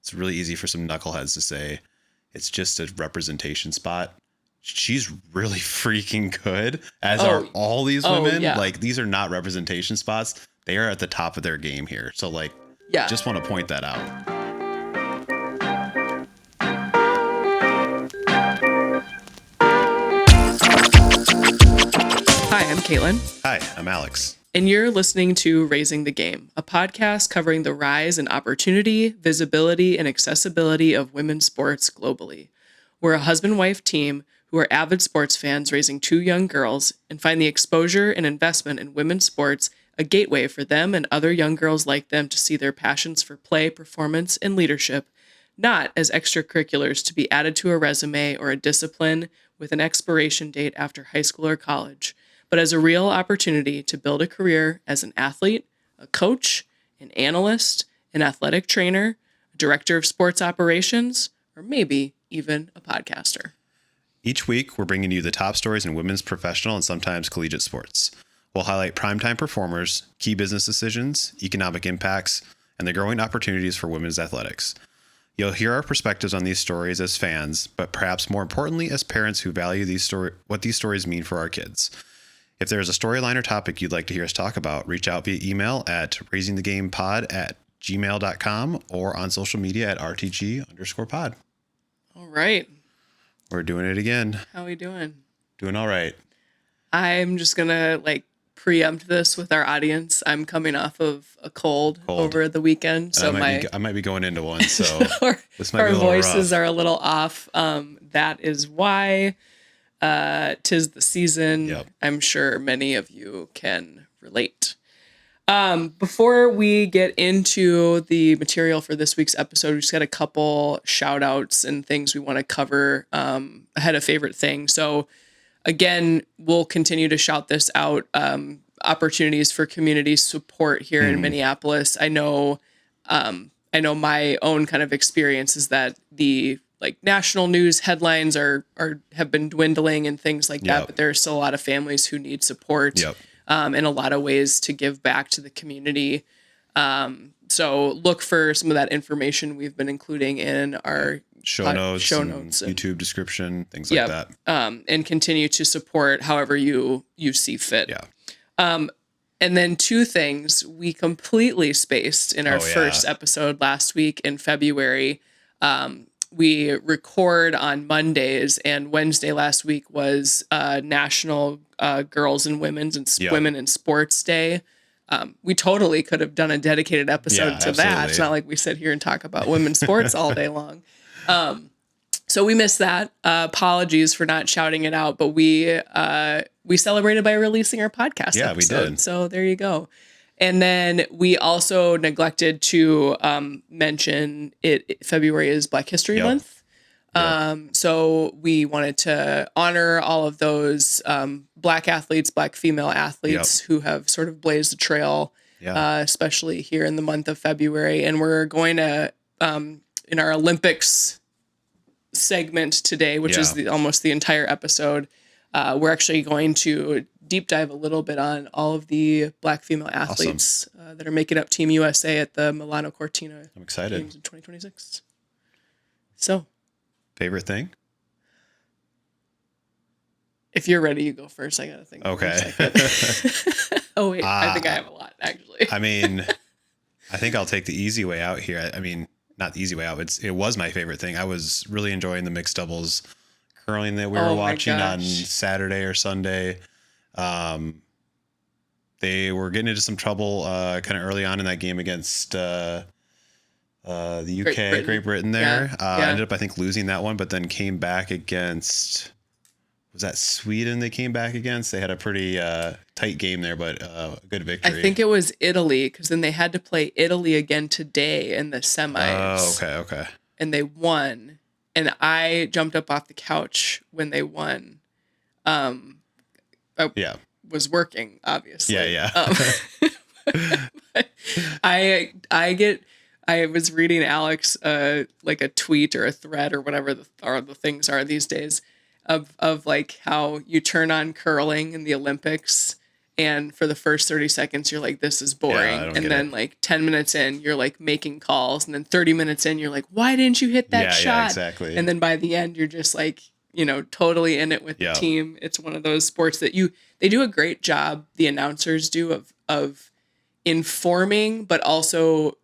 it's really easy for some knuckleheads to say it's just a representation spot. She's really freaking good, as are all these women. Yeah. Like, these are not representation spots. They are at the top of their game here. So, like, just want to point that out. Hi, I'm Caitlin. Hi, I'm Alex. And you're listening to Raising the Game, a podcast covering the rise in opportunity, visibility, and accessibility of women's sports globally. We're a husband-wife team who are avid sports fans raising two young girls and find the exposure and investment in women's sports a gateway for them and other young girls like them to see their passions for play, performance, and leadership, not as extracurriculars to be added to a resume or a discipline with an expiration date after high school or college, but as a real opportunity to build a career as an athlete, a coach, an analyst, an athletic trainer, a director of sports operations, or maybe even a podcaster. Each week, we're bringing you the top stories in women's professional and sometimes collegiate sports. We'll highlight primetime performers, key business decisions, economic impacts, and the growing opportunities for women's athletics. You'll hear our perspectives on these stories as fans, but perhaps more importantly as parents who value what these stories mean for our kids. If there is a storyline or topic you'd like to hear us talk about, reach out via email at raisingthegamepod@gmail.com or on social media at RTG_pod. All right. We're doing it again. How are we doing? Doing all right. I'm just going to preempt this with our audience. I'm coming off of a cold. Over the weekend. So I might be going into one. So this might our be a little voices rough. Are a little off. That is why 'tis the season. Yep. I'm sure many of you can relate. Before we get into the material for this week's episode, we just got a couple shout outs and things we want to cover ahead of favorite thing. So again, we'll continue to shout this out. Opportunities for community support here in Minneapolis. I know my own kind of experience is that the national news headlines have been dwindling and things like that, but there are still a lot of families who need support. And a lot of ways to give back to the community. So look for some of that information we've been including in our show notes and YouTube description, things like that. And continue to support however you see fit. Yeah. And then two things we completely spaced in our first episode last week in February. We record on Mondays, and Wednesday last week was National Girls and Women in Sports Day. We totally could have done a dedicated episode to that. It's not like we sit here and talk about women's sports all day long. So we missed that. Apologies for not shouting it out, but we celebrated by releasing our podcast episode. We did. So there you go. And then we also neglected to mention it. February is Black History Month. So we wanted to honor all of those Black athletes, Black female athletes who have sort of blazed the trail, especially here in the month of February. And we're going to, in our Olympics segment today, which is almost the entire episode, we're actually going to deep dive a little bit on all of the Black female athletes that are making up Team USA at the Milano Cortina. I'm excited. Games in 2026. So, favorite thing? If you're ready, you go first. I gotta think. Okay. Oh wait, I think I have a lot actually. I mean, I think I'll take the easy way out here. I mean, not the easy way out. It was my favorite thing. I was really enjoying the mixed doubles curling that we were watching on Saturday or Sunday. They were getting into some trouble kind of early on in that game against the UK, Great Britain there. Ended up, I think, losing that one, but then came back against, was that Sweden they came back against? They had a pretty tight game there, but a good victory. I think it was Italy, because then they had to play Italy again today in the semis. Oh, okay. And they won. And I jumped up off the couch when they won. Was working, obviously. I was reading Alex like a tweet or a thread or whatever the things are these days of like how you turn on curling in the Olympics And for the first 30 seconds, you're like, this is boring. And then like 10 minutes in, you're like making calls. And then 30 minutes in, you're like, why didn't you hit that shot? Yeah, exactly. And then by the end, you're just like, you know, totally in it with the team. It's one of those sports that they do a great job. The announcers do of informing, but also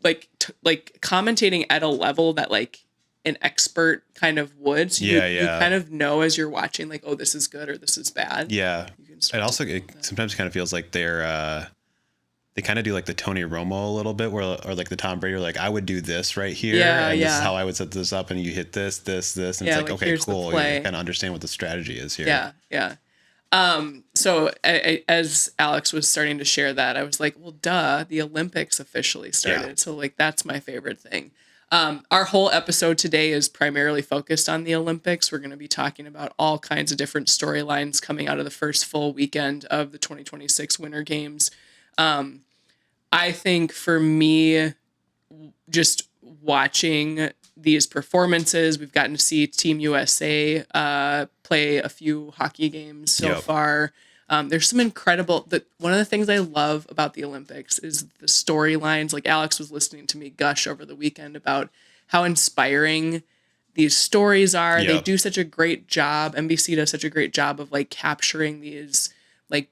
like commentating at a level that like an expert kind of would. So you kind of know as you're watching, like, oh, this is good or this is bad. Yeah. It also sometimes kind of feels like they kind of do like the Tony Romo a little bit, or like the Tom Brady, like I would do this right here. This is how I would set this up, and you hit this. And it's like okay, cool. You kind of understand what the strategy is here. Yeah. So as Alex was starting to share that, I was like, well, duh, the Olympics officially started. Yeah. So like, that's my favorite thing. Our whole episode today is primarily focused on the Olympics. We're going to be talking about all kinds of different storylines coming out of the first full weekend of the 2026 Winter Games. I think for me, just watching these performances, we've gotten to see Team USA play a few hockey games so far. There's some incredible, one of the things I love about the Olympics is the storylines. Like Alex was listening to me gush over the weekend about how inspiring these stories are. They do such a great job. NBC does such a great job of like capturing these like,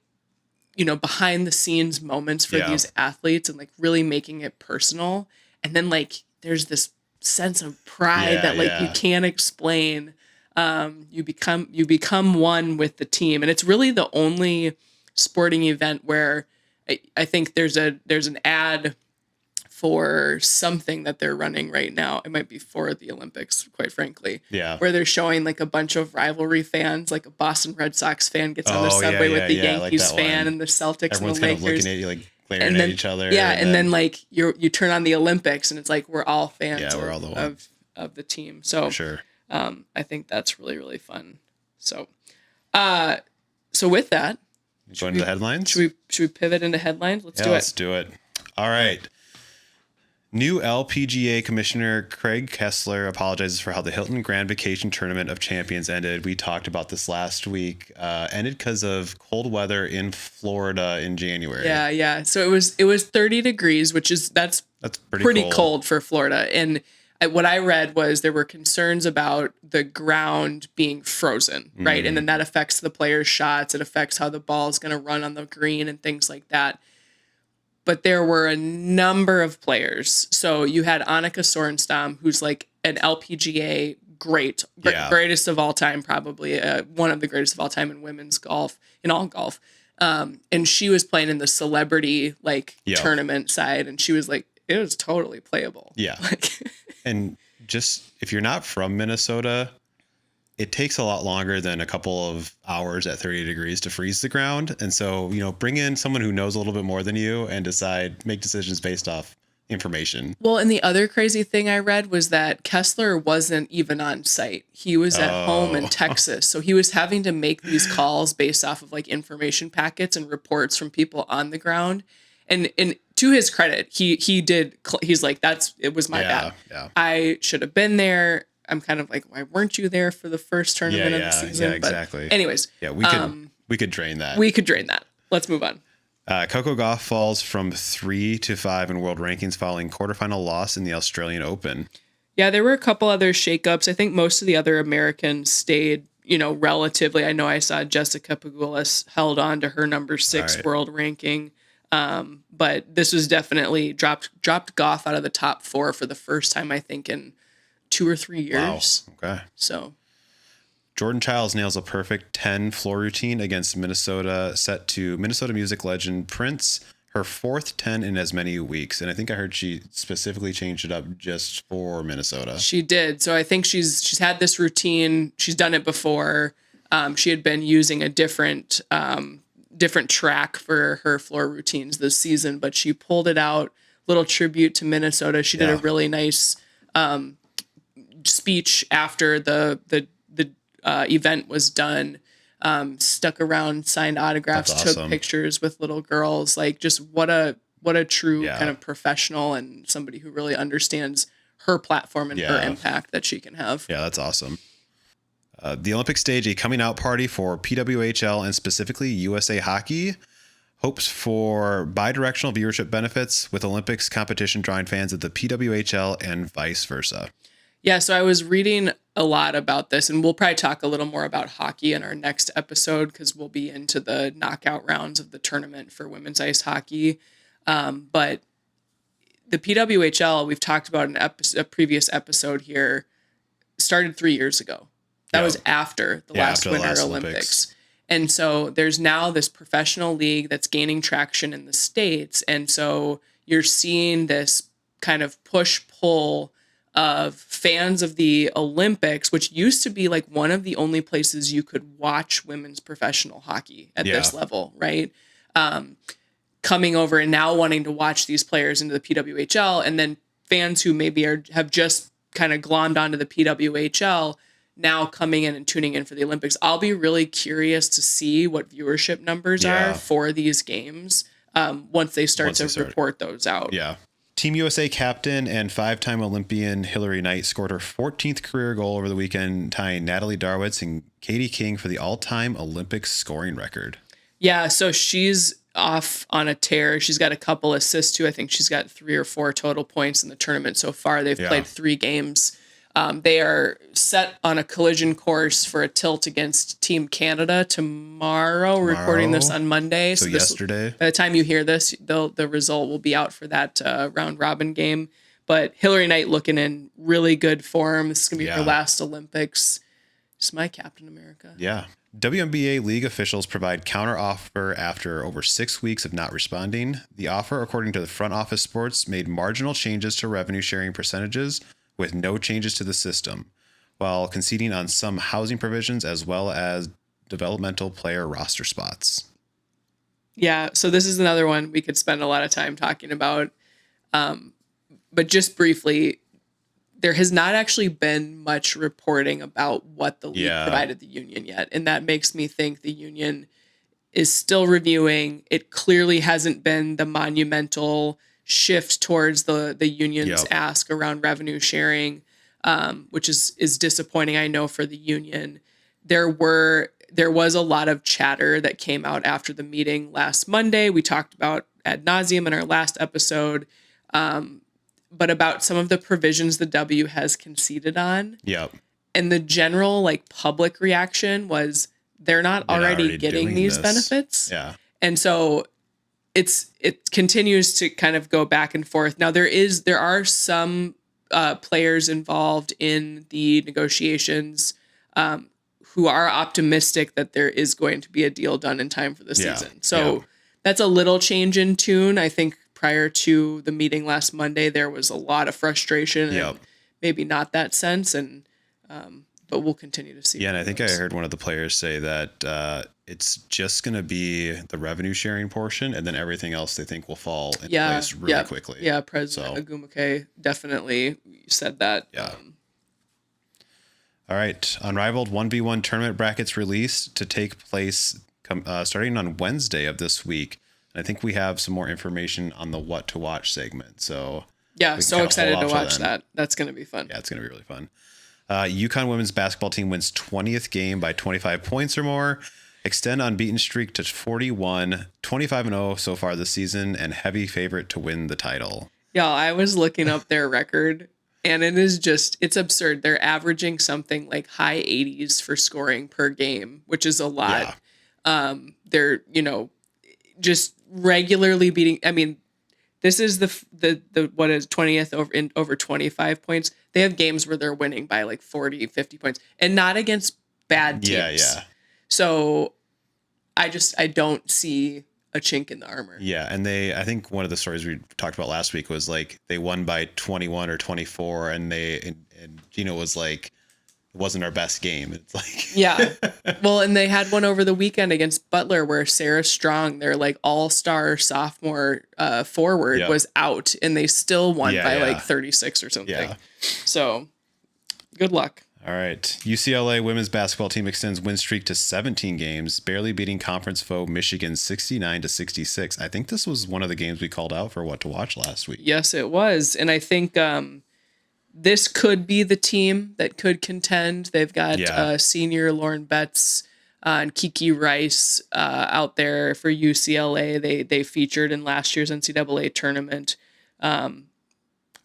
you know, behind the scenes moments for these athletes and like really making it personal. And then like, there's this sense of pride that like you can't explain. You become one with the team, and it's really the only sporting event where I think there's an ad for something that they're running right now. It might be for the Olympics, quite frankly. Yeah. Where they're showing like a bunch of rivalry fans, like a Boston Red Sox fan gets on the subway with the Yankees fan and the Celtics Everyone's and the Lakers. Kind of looking at you like glaring at each other. Yeah, and then like you turn on the Olympics and it's like we're all fans we're all of the team. So for sure. I think that's really, really fun. So with that, going to the headlines. Should we pivot into headlines? Let's do it. All right. New LPGA Commissioner Craig Kessler apologizes for how the Hilton Grand Vacation Tournament of Champions ended. We talked about this last week. Ended because of cold weather in Florida in January. Yeah. So it was 30 degrees, which is that's pretty cold for Florida. And what I read was there were concerns about the ground being frozen, right? And then that affects the players' shots. It affects how the ball is going to run on the green and things like that. But there were a number of players. So you had Annika Sorenstam, who's like an LPGA greatest of all time, probably one of the greatest of all time in women's golf, in all golf. And she was playing in the celebrity tournament side, and she was like, it was totally playable. Yeah. And just if you're not from Minnesota, it takes a lot longer than a couple of hours at 30 degrees to freeze the ground. And so, bring in someone who knows a little bit more than you and make decisions based off information. Well, and the other crazy thing I read was that Kessler wasn't even on site. He was at home in Texas. So he was having to make these calls based off of like information packets and reports from people on the ground. And to his credit, he's like, it was my bad. Yeah. I should have been there. I'm kind of like, why weren't you there for the first tournament of the season? Yeah, exactly. But anyways. Yeah, we could drain that. We could drain that. Let's move on. Coco Gauff falls from 3 to 5 in world rankings following quarterfinal loss in the Australian Open. Yeah, there were a couple other shakeups. I think most of the other Americans stayed, relatively. I know I saw Jessica Pegulas held on to her number 6 world ranking. But this was definitely dropped Gauff out of the top 4 for the first time, I think, in 2 or 3 years. Wow. Okay. So Jordan Childs nails a perfect 10 floor routine against Minnesota, set to Minnesota music legend Prince, her 4th 10 in as many weeks. And I think I heard she specifically changed it up just for Minnesota. She did. So I think she's had this routine. She's done it before. She had been using a different track for her floor routines this season, but she pulled it out. Little tribute to Minnesota. She did a really nice speech after the event was done. Stuck around, signed autographs, took pictures with little girls. Like, just what a true kind of professional and somebody who really understands her platform and her impact that she can have. Yeah, that's awesome. The Olympic stage, a coming out party for PWHL and specifically USA Hockey. Hopes for bi-directional viewership benefits with Olympics competition drawing fans at the PWHL and vice versa. Yeah, so I was reading a lot about this, and we'll probably talk a little more about hockey in our next episode because we'll be into the knockout rounds of the tournament for women's ice hockey. But the PWHL, we've talked about in a previous episode here, started 3 years ago. That was after the last Winter Olympics. And so there's now this professional league that's gaining traction in the States. And so you're seeing this kind of push-pull of fans of the Olympics, which used to be like one of the only places you could watch women's professional hockey at this level, right? Coming over and now wanting to watch these players into the PWHL, and then fans who maybe have just kind of glommed onto the PWHL now coming in and tuning in for the Olympics. I'll be really curious to see what viewership numbers are for these games once they start to report those out. Yeah. Team USA captain and 5-time Olympian Hillary Knight scored her 14th career goal over the weekend, tying Natalie Darwitz and Katie King for the all-time Olympic scoring record. Yeah, so she's off on a tear. She's got a couple assists too. I think she's got 3 or 4 total points in the tournament so far. They've played 3 games. They are set on a collision course for a tilt against Team Canada tomorrow. We're recording this on Monday. So yesterday. By the time you hear this, the result will be out for that round robin game. But Hillary Knight looking in really good form. This is going to be her last Olympics. Just my Captain America. Yeah. WNBA league officials provide counter offer after over 6 weeks of not responding. The offer, according to the front office sports, made marginal changes to revenue sharing percentages with no changes to the system, while conceding on some housing provisions as well as developmental player roster spots. Yeah, so this is another one we could spend a lot of time talking about. But just briefly, there has not actually been much reporting about what the league provided the union yet. And that makes me think the union is still reviewing. It clearly hasn't been the monumental shift towards the union's ask around revenue sharing, which is disappointing, I know, for the union. There was a lot of chatter that came out after the meeting last Monday. We talked about ad nauseum in our last episode, but about some of the provisions the W has conceded on. Yep. And the general public reaction was they're not already getting these benefits. Yeah. And so it continues to kind of go back and forth. Now there are some players involved in the negotiations who are optimistic that there is going to be a deal done in time for the season. So that's a little change in tune. I think prior to the meeting last Monday, there was a lot of frustration and maybe not that sense. And but we'll continue to see. Yeah, and I think I heard one of the players say that it's just going to be the revenue sharing portion, and then everything else they think will fall in place really quickly. Yeah, President Agumake definitely said that. Yeah. All right, Unrivaled 1v1 tournament brackets released to take place starting on Wednesday of this week. And I think we have some more information on the what to watch segment. So yeah, so excited to watch that. That's going to be fun. Yeah, it's going to be really fun. UConn women's basketball team wins 20th game by 25 points or more, extend unbeaten streak to 41, 25-0 so far this season, and heavy favorite to win the title. Yeah, I was looking up their record, and it's absurd. They're averaging something like high 80s for scoring per game, which is a lot. Yeah. They're, just regularly beating. I mean, this is the what is 20th over 25 points. They have games where they're winning by like 40, 50 points, and not against bad teams. Yeah. So I don't see a chink in the armor. Yeah, and I think one of the stories we talked about last week was like they won by 21 or 24, and Gino was like, it wasn't our best game. It's like yeah. Well, and they had one over the weekend against Butler where Sarah Strong, their like all-star sophomore forward, was out, and they still won by like 36 or something. Yeah. So good luck. All right. UCLA women's basketball team extends win streak to 17 games, barely beating conference foe Michigan 69-66. I think this was one of the games we called out for what to watch last week. Yes, it was. And I think this could be the team that could contend. They've got senior Lauren Betts and Kiki Rice out there for UCLA. They featured in last year's NCAA tournament. Are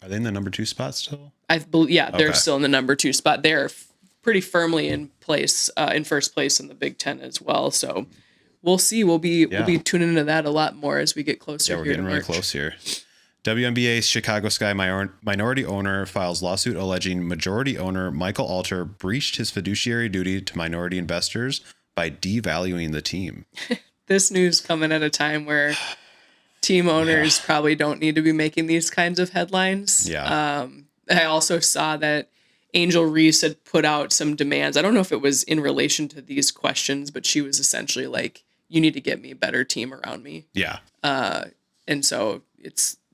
they in the number 2 spot still? I believe, yeah, they're Okay. still in the number 2 spot. They're pretty firmly in place, in first place in the Big Ten as well. So we'll see. We'll be tuning into that a lot more as we get closer. Yeah, we're here getting to really March. close here. WNBA Chicago Sky minority owner files lawsuit alleging majority owner Michael Alter breached his fiduciary duty to minority investors by devaluing the team. This news coming at a time where team owners probably don't need to be making these kinds of headlines. Yeah. I also saw that Angel Reese had put out some demands. I don't know if it was in relation to these questions, but she was essentially like, you need to get me a better team around me. Yeah. And so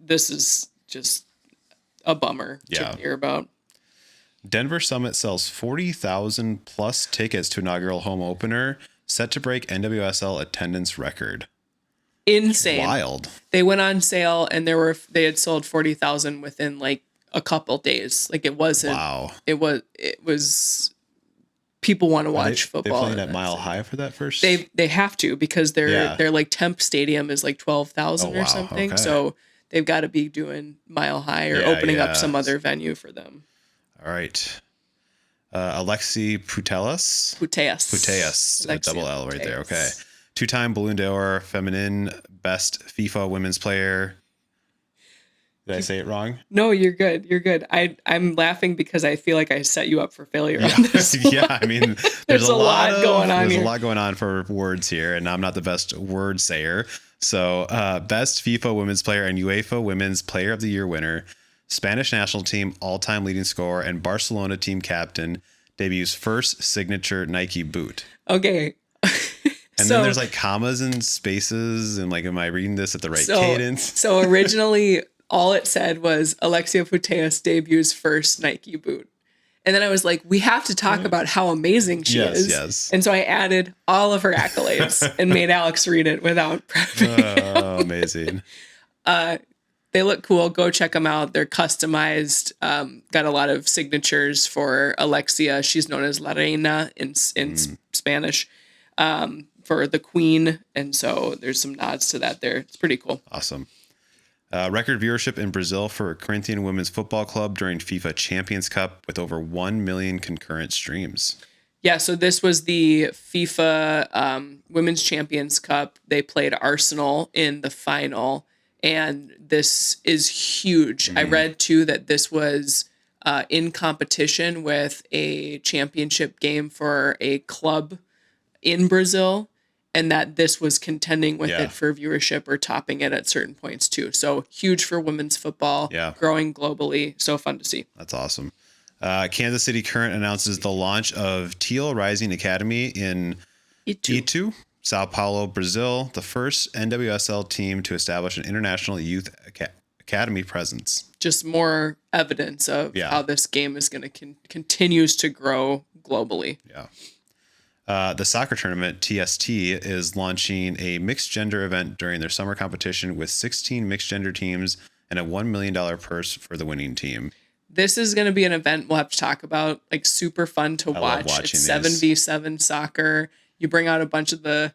this is just a bummer to hear about. Denver Summit sells 40,000 plus tickets to inaugural home opener, set to break NWSL attendance record. Insane. Wild. They went on sale and they had sold 40,000 within like a couple days. Like it wasn't. Wow. It was. People want to watch football. They playing at Mile High for that first. They have to because their like temp stadium is like 12,000 or something. Okay. So they've got to be doing Mile High or opening up some other venue for them. All right. Alexi Putellas. Double L right there. Okay. 2-time Ballon d'Or feminine best FIFA women's player. Did I say it wrong? No, you're good. You're good. I'm laughing because I feel like I set you up for failure on this one. Yeah, I mean, there's a lot going on There's here. a lot going on for words here, and I'm not the best word sayer. So, best FIFA women's player and UEFA Women's Player of the Year winner, Spanish national team all-time leading scorer, and Barcelona team captain, debuts first signature Nike boot. Okay. And then there's like commas and spaces, and like, am I reading this at the right cadence? So originally, all it said was Alexia Putellas debuts first Nike boot. And then I was like, we have to talk about how amazing she is. Yes. And so I added all of her accolades and made Alex read it without prepping. Oh, amazing. They look cool. Go check them out. They're customized. Got a lot of signatures for Alexia. She's known as La Reina in Spanish, for the queen. And so there's some nods to that there. It's pretty cool. Awesome. Record viewership in Brazil for Corinthian Women's Football Club during FIFA Champions Cup with over 1 million concurrent streams. Yeah, so this was the FIFA Women's Champions Cup. They played Arsenal in the final, and this is huge. I read, too, that this was in competition with a championship game for a club in Brazil, and that this was contending with it for viewership or topping it at certain points too. So huge for women's football, growing globally. So fun to see. That's awesome. Kansas City Current announces the launch of Teal Rising Academy in Itu, Sao Paulo, Brazil, the first NWSL team to establish an international youth academy presence. Just more evidence of how this game is going to continues to grow globally. Yeah. The soccer tournament, TST, is launching a mixed gender event during their summer competition with 16 mixed gender teams and a $1 million purse for the winning team. This is going to be an event we'll have to talk about, like super fun to watch. It's 7v7 soccer. You bring out a bunch of the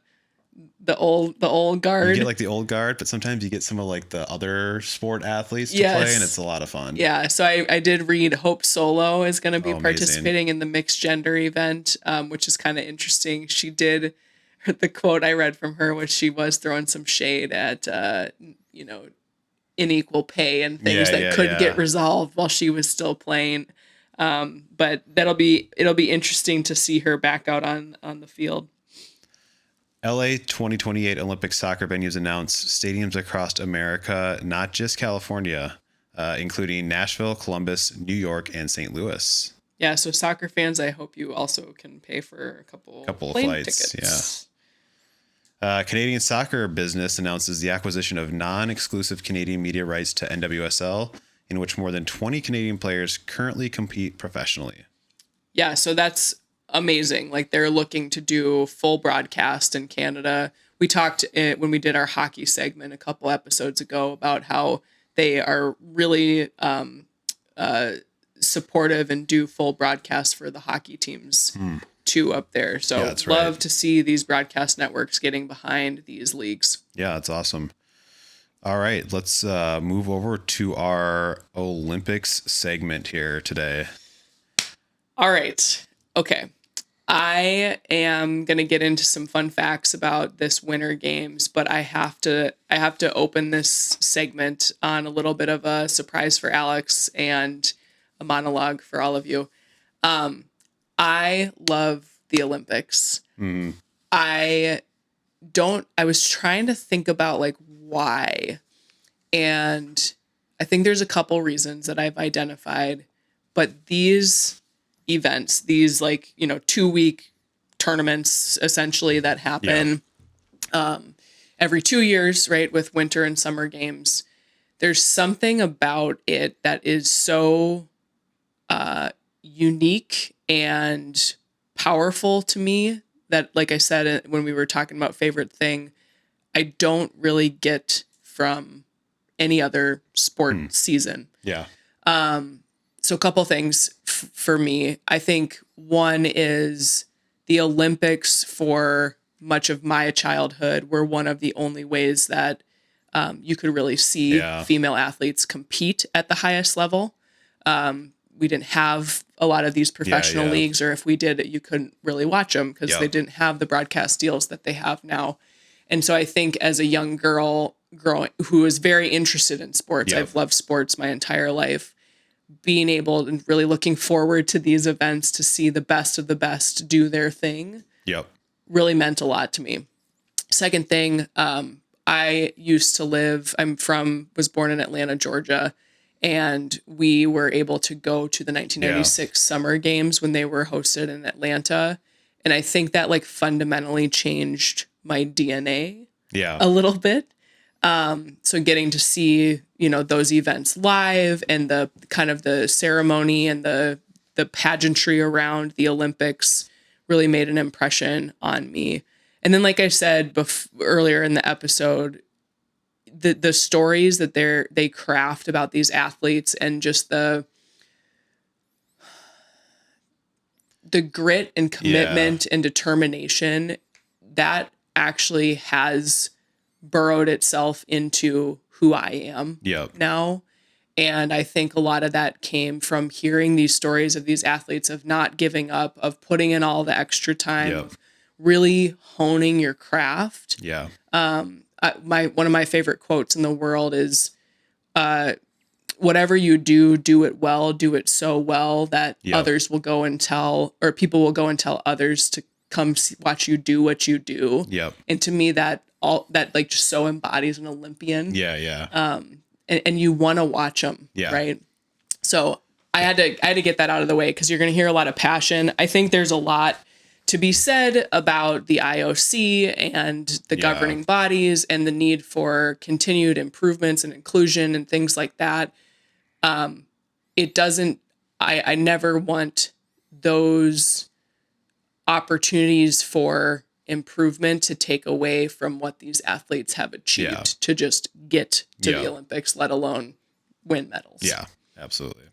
old guard. You get like the old guard, but sometimes you get some of like the other sport athletes to play, and it's a lot of fun. Yeah, so I did read Hope Solo is going to be participating in the mixed gender event, which is kind of interesting. She did, the quote I read from her was she was throwing some shade at, unequal pay and things that could get resolved while she was still playing. But it'll be interesting to see her back out on the field. LA 2028 Olympic soccer venues announced stadiums across America, not just California, including Nashville, Columbus, New York, and St. Louis. Yeah, so soccer fans, I hope you also can pay for a couple of flights. Tickets. Yeah. Canadian soccer business announces the acquisition of non-exclusive Canadian media rights to NWSL, in which more than 20 Canadian players currently compete professionally. Yeah, so that's amazing. Like they're looking to do full broadcast in Canada. We talked when we did our hockey segment a couple episodes ago about how they are really supportive and do full broadcast for the hockey teams two up there. So that's love right. to see these broadcast networks getting behind these leagues. Yeah, that's awesome. All right, let's move over to our Olympics segment here today. All right. Okay. I am going to get into some fun facts about this Winter Games, but I have to open this segment on a little bit of a surprise for Alex and a monologue for all of you. I love the Olympics. Mm. I was trying to think about like why. And I think there's a couple reasons that I've identified, but these events, these 2-week tournaments essentially that happen every 2 years, right? With winter and summer games. There's something about it that is so unique and powerful to me that, like I said, when we were talking about favorite thing, I don't really get from any other sport season. Yeah. So a couple things for me. I think one is the Olympics for much of my childhood were one of the only ways that you could really see female athletes compete at the highest level. We didn't have a lot of these professional leagues, or if we did, you couldn't really watch them because they didn't have the broadcast deals that they have now. And so I think as a young girl who is very interested in sports, I've loved sports my entire life, being able and really looking forward to these events to see the best of the best do their thing really meant a lot to me. Second thing, I was born in Atlanta, Georgia, and we were able to go to the 1996 Summer Games when they were hosted in Atlanta. And I think that like fundamentally changed my DNA a little bit. So getting to see, those events live and the kind of the ceremony and the pageantry around the Olympics really made an impression on me. And then, like I said earlier in the episode, the stories that they craft about these athletes and just the grit and commitment and determination that actually has burrowed itself into who I am now. And I think a lot of that came from hearing these stories of these athletes of not giving up, of putting in all the extra time, of really honing your craft. One of my favorite quotes in the world is, whatever you do it well, do it so well that others will go and tell, or people will go and tell others to come watch you do what you do. And to me, that like just so embodies an Olympian. And you want to watch them. Right. So I had to get that out of the way because you're going to hear a lot of passion. I think there's a lot to be said about the IOC and the governing bodies and the need for continued improvements and inclusion and things like that. It doesn't, I never want those opportunities for improvement to take away from what these athletes have achieved to just get to the Olympics, let alone win medals. Yeah, absolutely.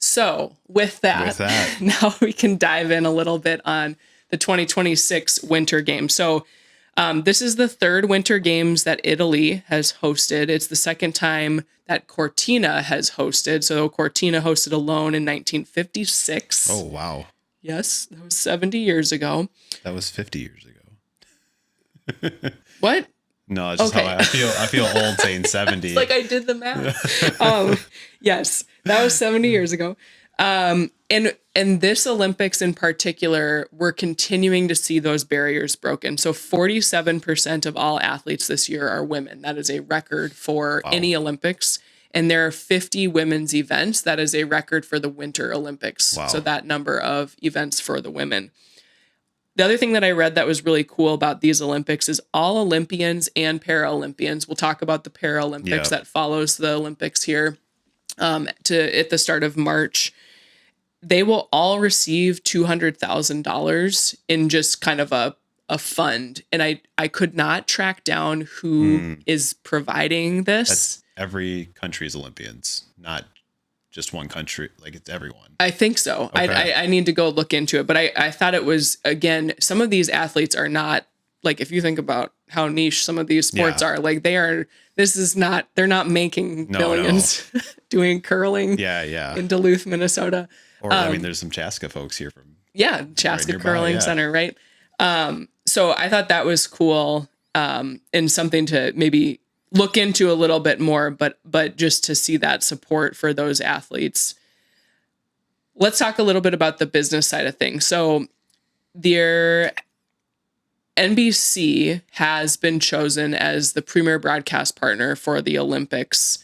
So with that, now we can dive in a little bit on the 2026 Winter Games. So this is the third Winter Games that Italy has hosted. It's the second time that Cortina has hosted. So Cortina hosted alone in 1956. Oh, wow. Yes, that was 70 years ago. That was 50 years ago. What? No, it's just how I feel old saying 70. It's like I did the math. Yes, that was 70 years ago. And this Olympics in particular, we're continuing to see those barriers broken. So 47% of all athletes this year are women. That is a record for any Olympics. And there are 50 women's events. That is a record for the Winter Olympics. Wow. So that number of events for the women. The other thing that I read that was really cool about these Olympics is all Olympians and Paralympians. We'll talk about the Paralympics that follows the Olympics here at the start of March. They will all receive $200,000 in just kind of a fund. And I could not track down who is providing this. That's every country's Olympians, not just one country? Like it's everyone. I think so. Okay. I need to go look into it, but I thought it was, again, some of these athletes are not, like, if you think about how niche some of these sports are, like they're not making millions doing curling in Duluth, Minnesota. Or I mean, there's some Chaska folks here from Chaska right Curling Center, right? So I thought that was cool, and something to maybe look into a little bit more, but just to see that support for those athletes. Let's talk a little bit about the business side of things. So their NBC has been chosen as the premier broadcast partner for the Olympics.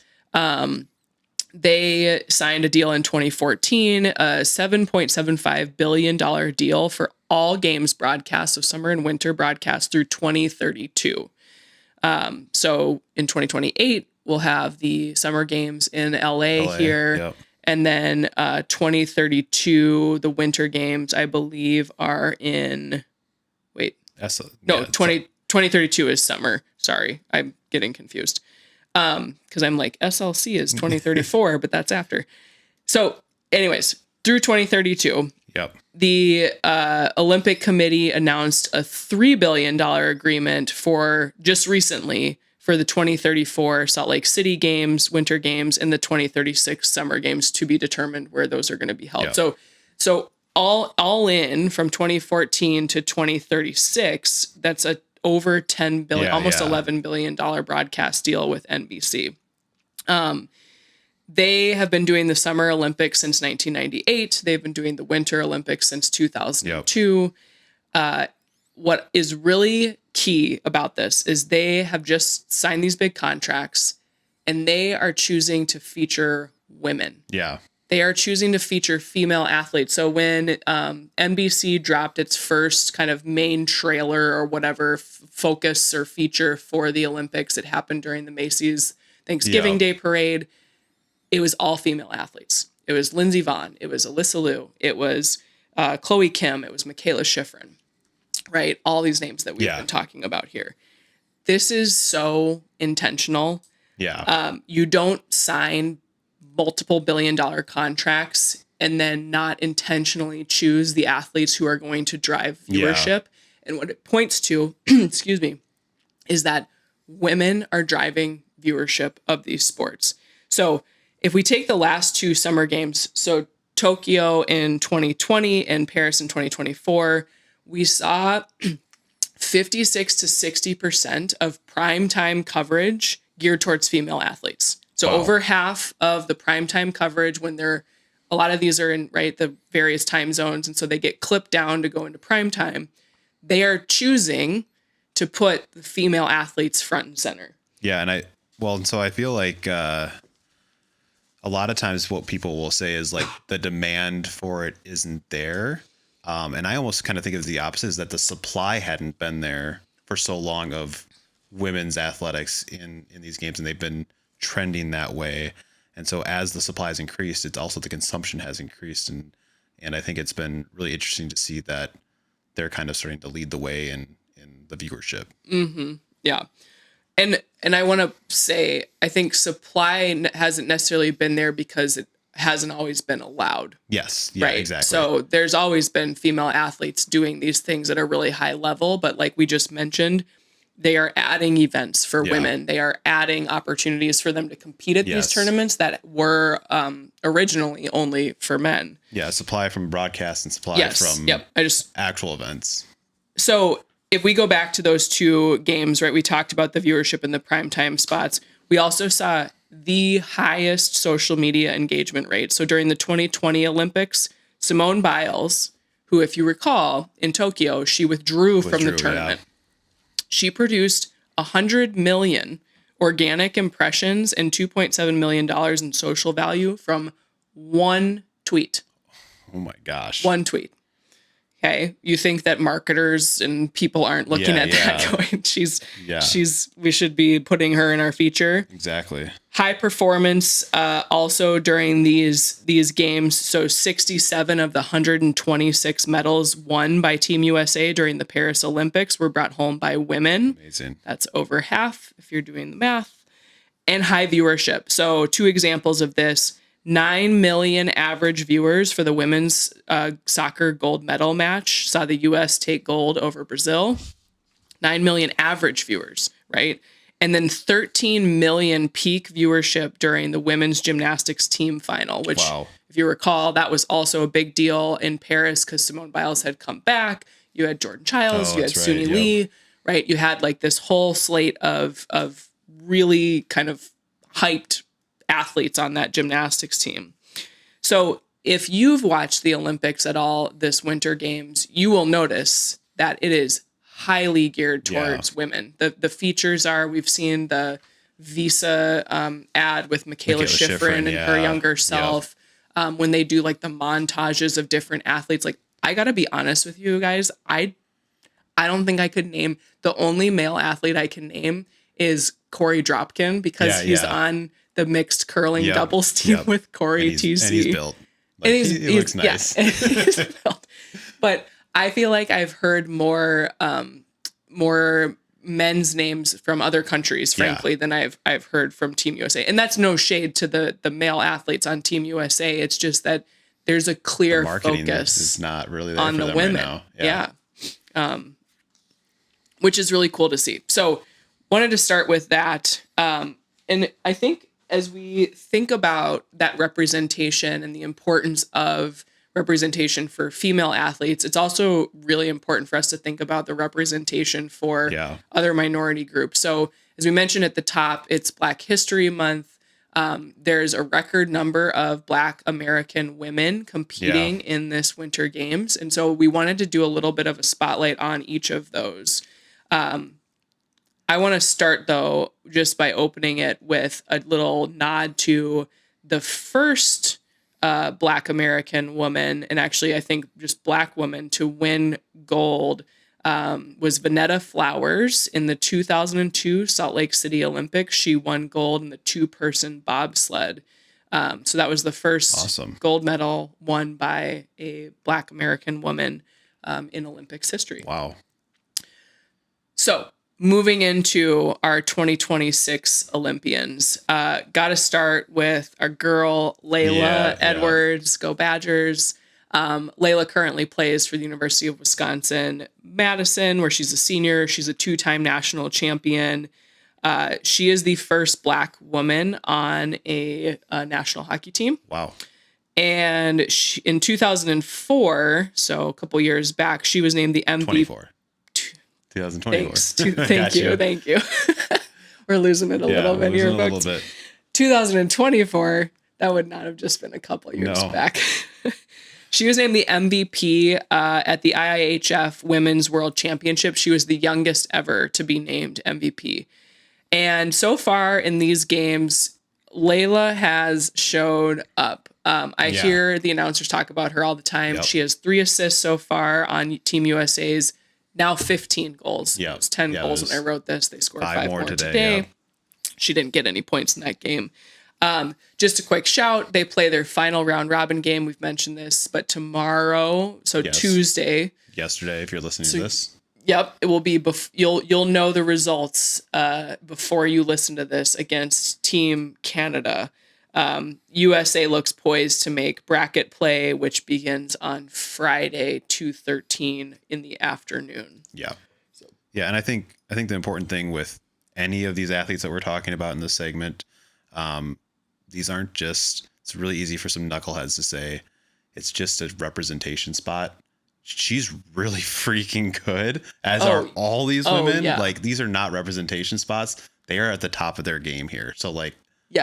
They signed a deal in 2014, a $7.75 billion deal for all games broadcast, so summer and winter broadcast through 2032. So in 2028, we'll have the summer games in LA here. Yep. And then 2032, the winter games, I believe, are in... Wait. 2032 is summer. Sorry, I'm getting confused. Because I'm like, SLC is 2034, but that's after. So anyways, through 2032, the Olympic Committee announced a $3 billion agreement for just recently for the 2034 Salt Lake City Games, Winter Games, and the 2036 Summer Games, to be determined where those are going to be held. So all in from 2014 to 2036, that's a over $10 billion, almost $11 billion broadcast deal with NBC. They have been doing the Summer Olympics since 1998. They've been doing the Winter Olympics since 2002. What is really key about this is they have just signed these big contracts, and they are choosing to feature women. Yeah. They are choosing to feature female athletes. So when NBC dropped its first kind of main trailer or whatever focus or feature for the Olympics, it happened during the Macy's Thanksgiving Day Parade. It was all female athletes. It was Lindsey Vonn. It was Alyssa Liu. It was Chloe Kim. It was Michaela Schifrin, right? All these names that we've been talking about here. This is so intentional. Yeah. You don't sign multiple billion-dollar contracts and then not intentionally choose the athletes who are going to drive viewership. And what it points to, excuse me, is that women are driving viewership of these sports. So if we take the last two summer games, so Tokyo in 2020 and Paris in 2024, we saw 56 to 60% of primetime coverage geared towards female athletes. So over half of the primetime coverage, when a lot of these are in the various time zones, and so they get clipped down to go into primetime, they are choosing to put the female athletes front and center. Yeah, and so I feel like a lot of times what people will say is like the demand for it isn't there. And I almost kind of think of the opposite, is that the supply hadn't been there for so long of women's athletics in these games, and they've been trending that way. And so as the supply has increased, it's also the consumption has increased. And I think it's been really interesting to see that they're kind of starting to lead the way in the viewership. Mm-hmm. Yeah. And I want to say, I think supply hasn't necessarily been there because it hasn't always been allowed. Yes. Yeah, right? Exactly. So there's always been female athletes doing these things at a really high level. But like we just mentioned, they are adding events for women. They are adding opportunities for them to compete at these tournaments that were originally only for men. Yeah, supply from broadcast and supply from actual events. So if we go back to those two games, right, we talked about the viewership in the primetime spots. We also saw the highest social media engagement rate. So during the 2020 Olympics, Simone Biles, who, if you recall, in Tokyo, she withdrew from the tournament. Yeah. She produced 100 million organic impressions and $2.7 million in social value from one tweet. Oh my gosh. One tweet. Okay. You think that marketers and people aren't looking at that going, we should be putting her in our feature. Exactly. High performance also during these games. So 67 of the 126 medals won by Team USA during the Paris Olympics were brought home by women. Amazing. That's over half if you're doing the math. And high viewership. So two examples of this. 9 million average viewers for the women's soccer gold medal match. Saw the U.S. take gold over Brazil. 9 million average viewers, right? And then 13 million peak viewership during the women's gymnastics team final, which, if you recall, that was also a big deal in Paris because Simone Biles had come back. You had Jordan Childs, you had Suni Lee, right? You had like this whole slate of really kind of hyped athletes on that gymnastics team. So if you've watched the Olympics at all this Winter Games, you will notice that it is highly geared towards women. The features are, we've seen the Visa ad with Michaela Schifrin and her younger self. When they do like the montages of different athletes, like I gotta be honest with you guys, I don't think I could name, the only male athlete I can name is Corey Dropkin because he's on the mixed curling doubles team with Corey TC. And he's built. Like, and he looks nice. Yeah, he's built. But I feel like I've heard more men's names from other countries, frankly, than I've heard from Team USA. And that's no shade to the male athletes on Team USA. It's just that there's a clear focus is not really there on the women. Right now. Which is really cool to see. So wanted to start with that. And I think as we think about that representation and the importance of representation for female athletes, it's also really important for us to think about the representation for other minority groups. So as we mentioned at the top, it's Black History Month. There's a record number of Black American women competing in this Winter Games. And so we wanted to do a little bit of a spotlight on each of those. I want to start, though, just by opening it with a little nod to the first Black American woman, and actually I think just Black woman, to win gold was Vanetta Flowers in the 2002 Salt Lake City Olympics. She won gold in the two-person bobsled. So that was the first gold medal won by a Black American woman in Olympics history. Wow. So moving into our 2026 Olympians, got to start with our girl, Laila Edwards. Go Badgers. Laila currently plays for the University of Wisconsin-Madison, where she's a senior. She's a two-time national champion. She is the first Black woman on a national hockey team. Wow. And she, in 2004, so a couple years back, she was named the MVP. 2024. Thank you. We're losing it a little bit here, folks. 2024, that would not have just been a couple years back. She was named the MVP at the IIHF Women's World Championship. She was the youngest ever to be named MVP. And so far in these games, Laila has showed up. I hear the announcers talk about her all the time. She has 3 assists so far on Team USA's now 15 goals. It was 10 goals when I wrote this. They scored 5 more today. She didn't get any points in that game. Just a quick shout. They play their final round robin game. We've mentioned this, but tomorrow, Tuesday. Yesterday, if you're listening to this. Yep. It will be, you'll know the results before you listen to this, against Team Canada. USA looks poised to make bracket play, which begins on Friday, 2:13 in the afternoon. And I think the important thing with any of these athletes that we're talking about in this segment, these aren't just, it's really easy for some knuckleheads to say it's just a representation spot. She's really freaking good, as are all these women. Like, these are not representation spots. They are at the top of their game here. So like,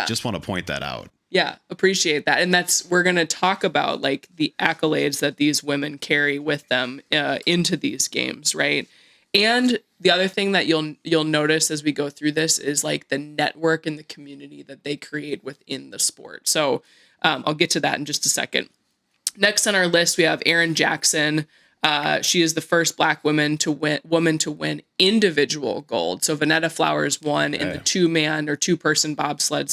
just want to point that out. Yeah, appreciate that. And we're going to talk about like the accolades that these women carry with them into these games, right? And the other thing that you'll notice as we go through this is like the network and the community that they create within the sport. So I'll get to that in just a second. Next on our list, we have Erin Jackson. She is the first Black woman to win individual gold. So Vanetta Flowers won in the two-person bobsled,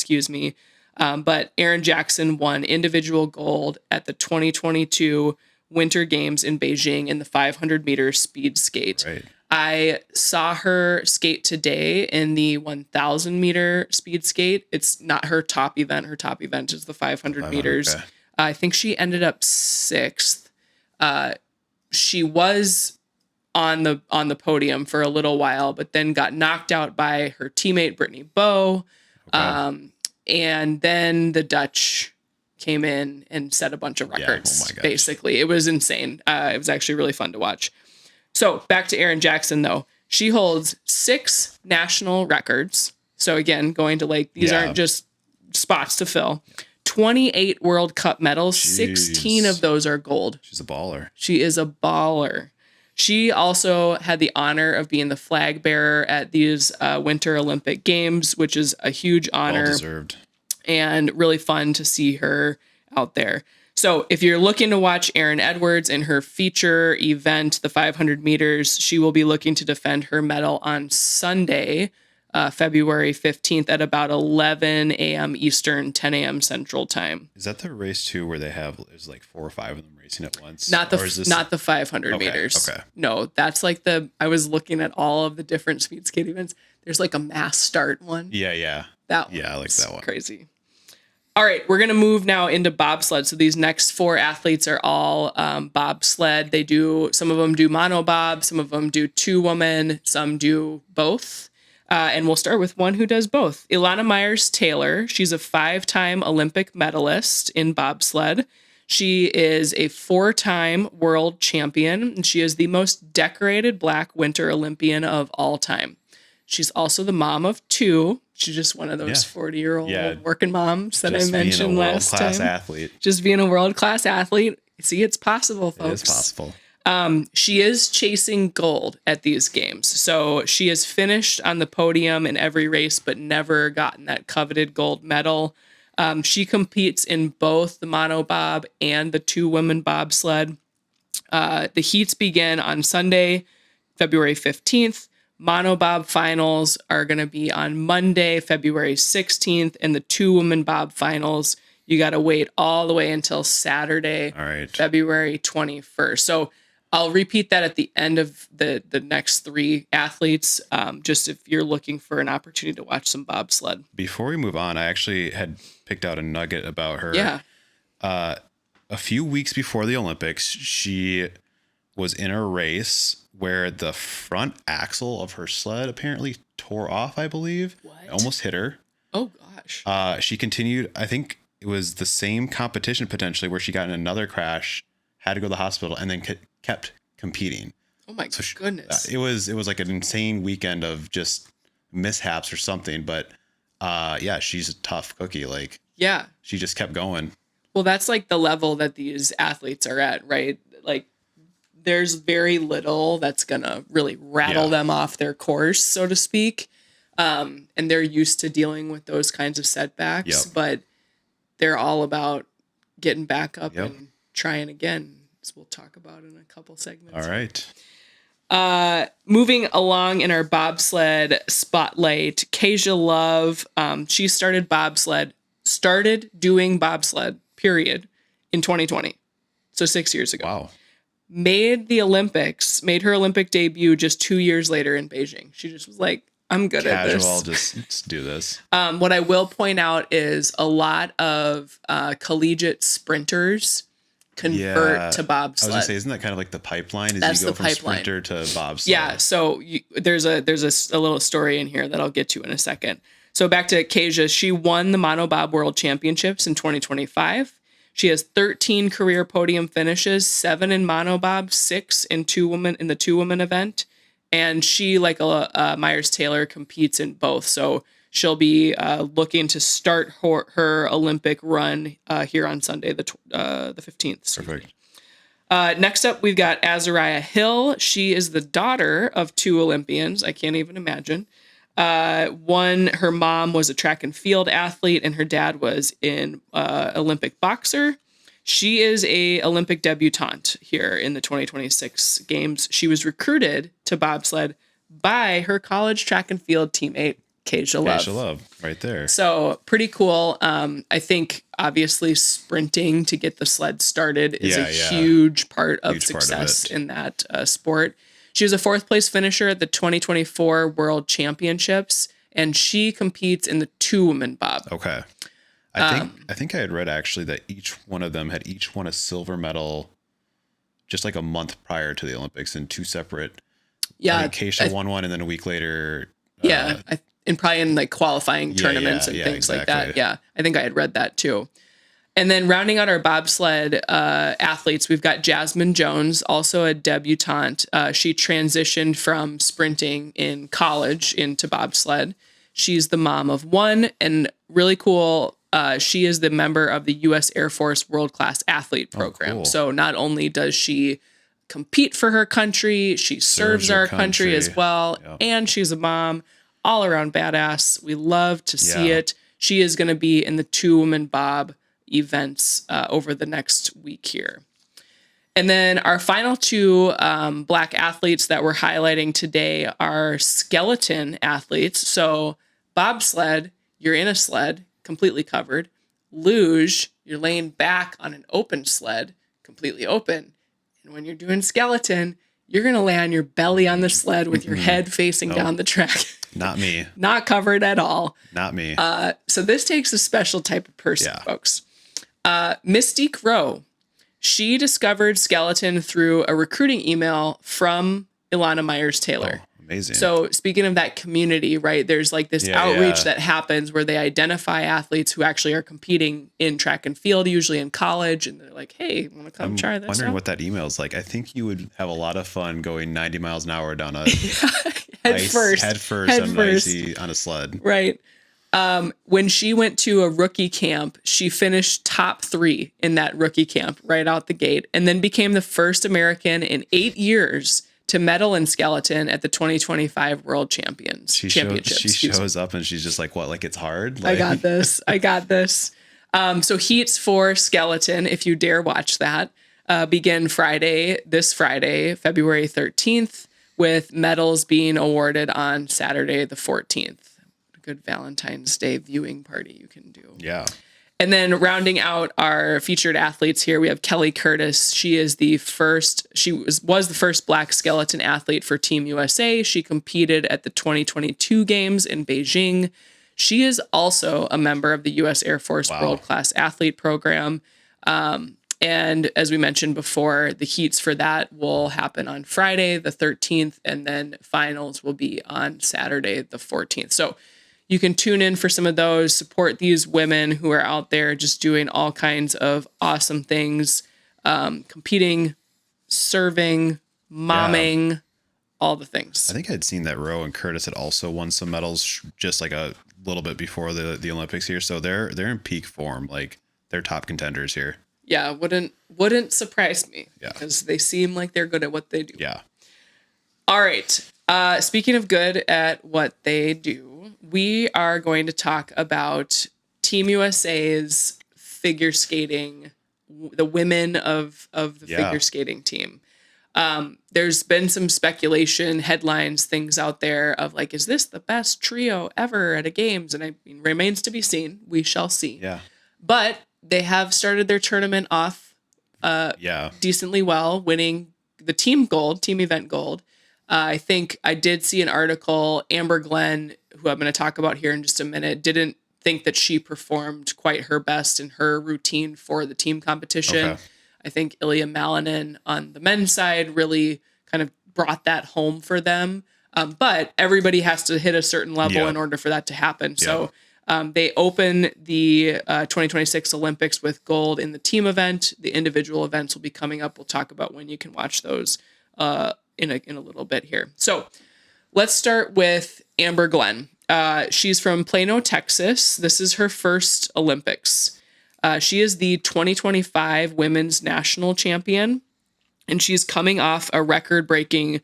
but Erin Jackson won individual gold at the 2022 Winter Games in Beijing in the 500 meter speed skate. Right. I saw her skate today in the 1,000 meter speed skate. It's not her top event. Her top event is the 500 meters. Okay. I think she ended up 6th. She was on the podium for a little while, but then got knocked out by her teammate Brittany Bowe. Okay. And then the Dutch came in and set a bunch of records. Oh my gosh. Basically, it was insane. It was actually really fun to watch. So back to Erin Jackson, though. She holds 6 national records. So again, going to like, these aren't just spots to fill. 28 World Cup medals. Jeez. 16 of those are gold. She's a baller. She is a baller. She also had the honor of being the flag bearer at these Winter Olympic Games, which is a huge honor. Well deserved. And really fun to see her out there. So if you're looking to watch Erin Edwards in her feature event, the 500 meters, she will be looking to defend her medal on Sunday, February 15th at about 11 a.m. Eastern, 10 a.m. Central Time. Is that the race too where they have, there's like 4 or 5 of them racing at once? Not the 500 meters. Okay. No, that's like I was looking at all of the different speed skate events. There's like a mass start one. Yeah. That I like that one. Crazy. All right, we're going to move now into bobsled. So these next 4 athletes are all bobsled. Some of them do monobob, some of them do 2-woman, some do both. And we'll start with one who does both. Ilana Myers-Taylor. She's a 5-time Olympic medalist in bobsled. She is a 4-time world champion, and she is the most decorated Black Winter Olympian of all time. She's also the mom of 2. She's just one of those 40-year-old working moms that I mentioned last time. Just being a world-class athlete. Just being a world-class athlete. See, it's possible, folks. It is possible. She is chasing gold at these games. So she has finished on the podium in every race, but never gotten that coveted gold medal. She competes in both the monobob and the 2-woman bobsled. The heats begin on Sunday, February 15th. Monobob finals are going to be on Monday, February 16th, and the 2-woman bob finals, you got to wait all the way until Saturday, February 21st. So I'll repeat that at the end of the next 3 athletes, just if you're looking for an opportunity to watch some bobsled. Before we move on, I actually had picked out a nugget about her. Yeah. A few weeks before the Olympics, she was in a race where the front axle of her sled apparently tore off, I believe. What? It almost hit her. Oh, gosh. She continued, I think it was the same competition potentially where she got in another crash, had to go to the hospital, and then kept competing. Oh, my goodness. It was like an insane weekend of just mishaps or something. But she's a tough cookie. Like, yeah, she just kept going. Well, that's like the level that these athletes are at, right? Like, there's very little that's going to really rattle them off their course, so to speak. And they're used to dealing with those kinds of setbacks, but they're all about getting back up and trying again, as we'll talk about in a couple segments. All right. Moving along in our bobsled spotlight, Kasia Love, she started doing bobsled, period, in 2020. So 6 years ago. Wow. Made her Olympic debut just 2 years later in Beijing. She just was like, I'm good at this. Casual, just do this. What I will point out is a lot of collegiate sprinters convert to bobsled. I was gonna say, isn't that kind of like the pipeline? That's you go the from pipeline. sprinter to bobsled. Yeah. So there's a little story in here that I'll get to in a second. So back to Kasia, she won the monobob world championships in 2025. She has 13 career podium finishes, 7 in monobob, 6 in the 2-woman event. And she, like Myers-Taylor, competes in both. So she'll be looking to start her Olympic run here on Sunday, the 15th. Perfect. Next up, we've got Azariah Hill. She is the daughter of 2 Olympians. I can't even imagine. Her mom was a track and field athlete, and her dad was an Olympic boxer. She is a Olympic debutante here in the 2026 games. She was recruited to bobsled by her college track and field teammate, Kasia Love. Kasia Love, right there. So pretty cool. I think obviously sprinting to get the sled started is a huge part of success in that sport. She was a 4th place finisher at the 2024 World Championships, and she competes in the 2-woman bob. Okay. I think I had read actually that each one of them had each won a silver medal just like a month prior to the Olympics in 2 separate. Yeah. I think Keisha won one, and then a week later. Yeah. And probably in like qualifying tournaments and things like that. Yeah. I think I had read that too. And then rounding out our bobsled athletes, we've got Jasmine Jones, also a debutante. She transitioned from sprinting in college into bobsled. She's the mom of 1, and really cool. She is the member of the U.S. Air Force World Class Athlete Program. Cool. So not only does she compete for her country, she serves our country as well. Yep. And she's a mom, all around badass. We love to see it. She is going to be in the 2-woman bob events over the next week here. And then our final 2 Black athletes that we're highlighting today are skeleton athletes. So bobsled, you're in a sled, completely covered. Luge, you're laying back on an open sled, completely open. And when you're doing skeleton, you're going to lay on your belly on the sled with your head facing down the track. Not me. Not covered at all. Not me. So this takes a special type of person, folks. Mystique Rowe. She discovered skeleton through a recruiting email from Ilana Myers-Taylor. Oh, amazing. So speaking of that community, right, there's like this outreach that happens where they identify athletes who actually are competing in track and field, usually in college. And they're like, hey, want to come try this I'm wondering out? what that email is like. I think you would have a lot of fun going 90 miles an hour down a head first on a sled. Right. When she went to a rookie camp, she finished top 3 in that rookie camp right out the gate, and then became the first American in 8 years to medal in skeleton at the 2025 World Championships. She shows up and she's just like, what? Like, it's hard? Like, I got this. So heats for skeleton, if you dare watch that, begin this Friday, February 13th, with medals being awarded on Saturday, the 14th. Good Valentine's Day viewing party you can do. Yeah. And then rounding out our featured athletes here, we have Kelly Curtis. She was the first Black skeleton athlete for Team USA. She competed at the 2022 games in Beijing. She is also a member of the U.S. Air Force World Class Athlete Program. And as we mentioned before, the heats for that will happen on Friday, the 13th, and then finals will be on Saturday, the 14th. So you can tune in for some of those, support these women who are out there just doing all kinds of awesome things, competing, serving, momming, all the things. I think I'd seen that Rowe and Curtis had also won some medals just like a little bit before the Olympics here. So they're in peak form. Like, they're top contenders here. Yeah, wouldn't surprise me. Yeah. Because they seem like they're good at what they do. Yeah. All right. Speaking of good at what they do, we are going to talk about Team USA's figure skating, the women of the figure skating team. There's been some speculation, headlines, things out there of like, is this the best trio ever at a games? And remains to be seen. We shall see. Yeah. But they have started their tournament off decently well, winning the team event gold. I think I did see an article, Amber Glenn, who I'm going to talk about here in just a minute, didn't think that she performed quite her best in her routine for the team competition. Okay. I think Ilya Malinin on the men's side really kind of brought that home for them. But everybody has to hit a certain level in order for that to happen. Yeah. So they open the 2026 Olympics with gold in the team event. The individual events will be coming up. We'll talk about when you can watch those in a little bit here. So let's start with Amber Glenn. She's from Plano, Texas. This is her first Olympics. She is the 2025 women's national champion, and she's coming off a record-breaking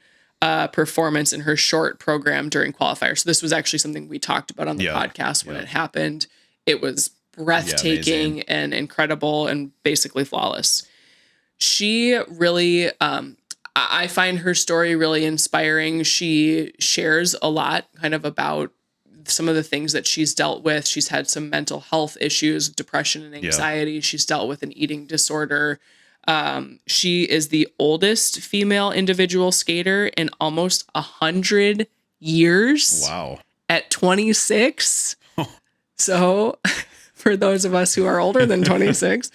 performance in her short program during qualifiers. So this was actually something we talked about on the podcast when it happened. It was breathtaking and incredible and basically flawless. She really, I find her story really inspiring. She shares a lot kind of about some of the things that she's dealt with. She's had some mental health issues, depression and anxiety. She's dealt with an eating disorder. She is the oldest female individual skater in almost 100 years. Wow. At 26. So for those of us who are older than 26,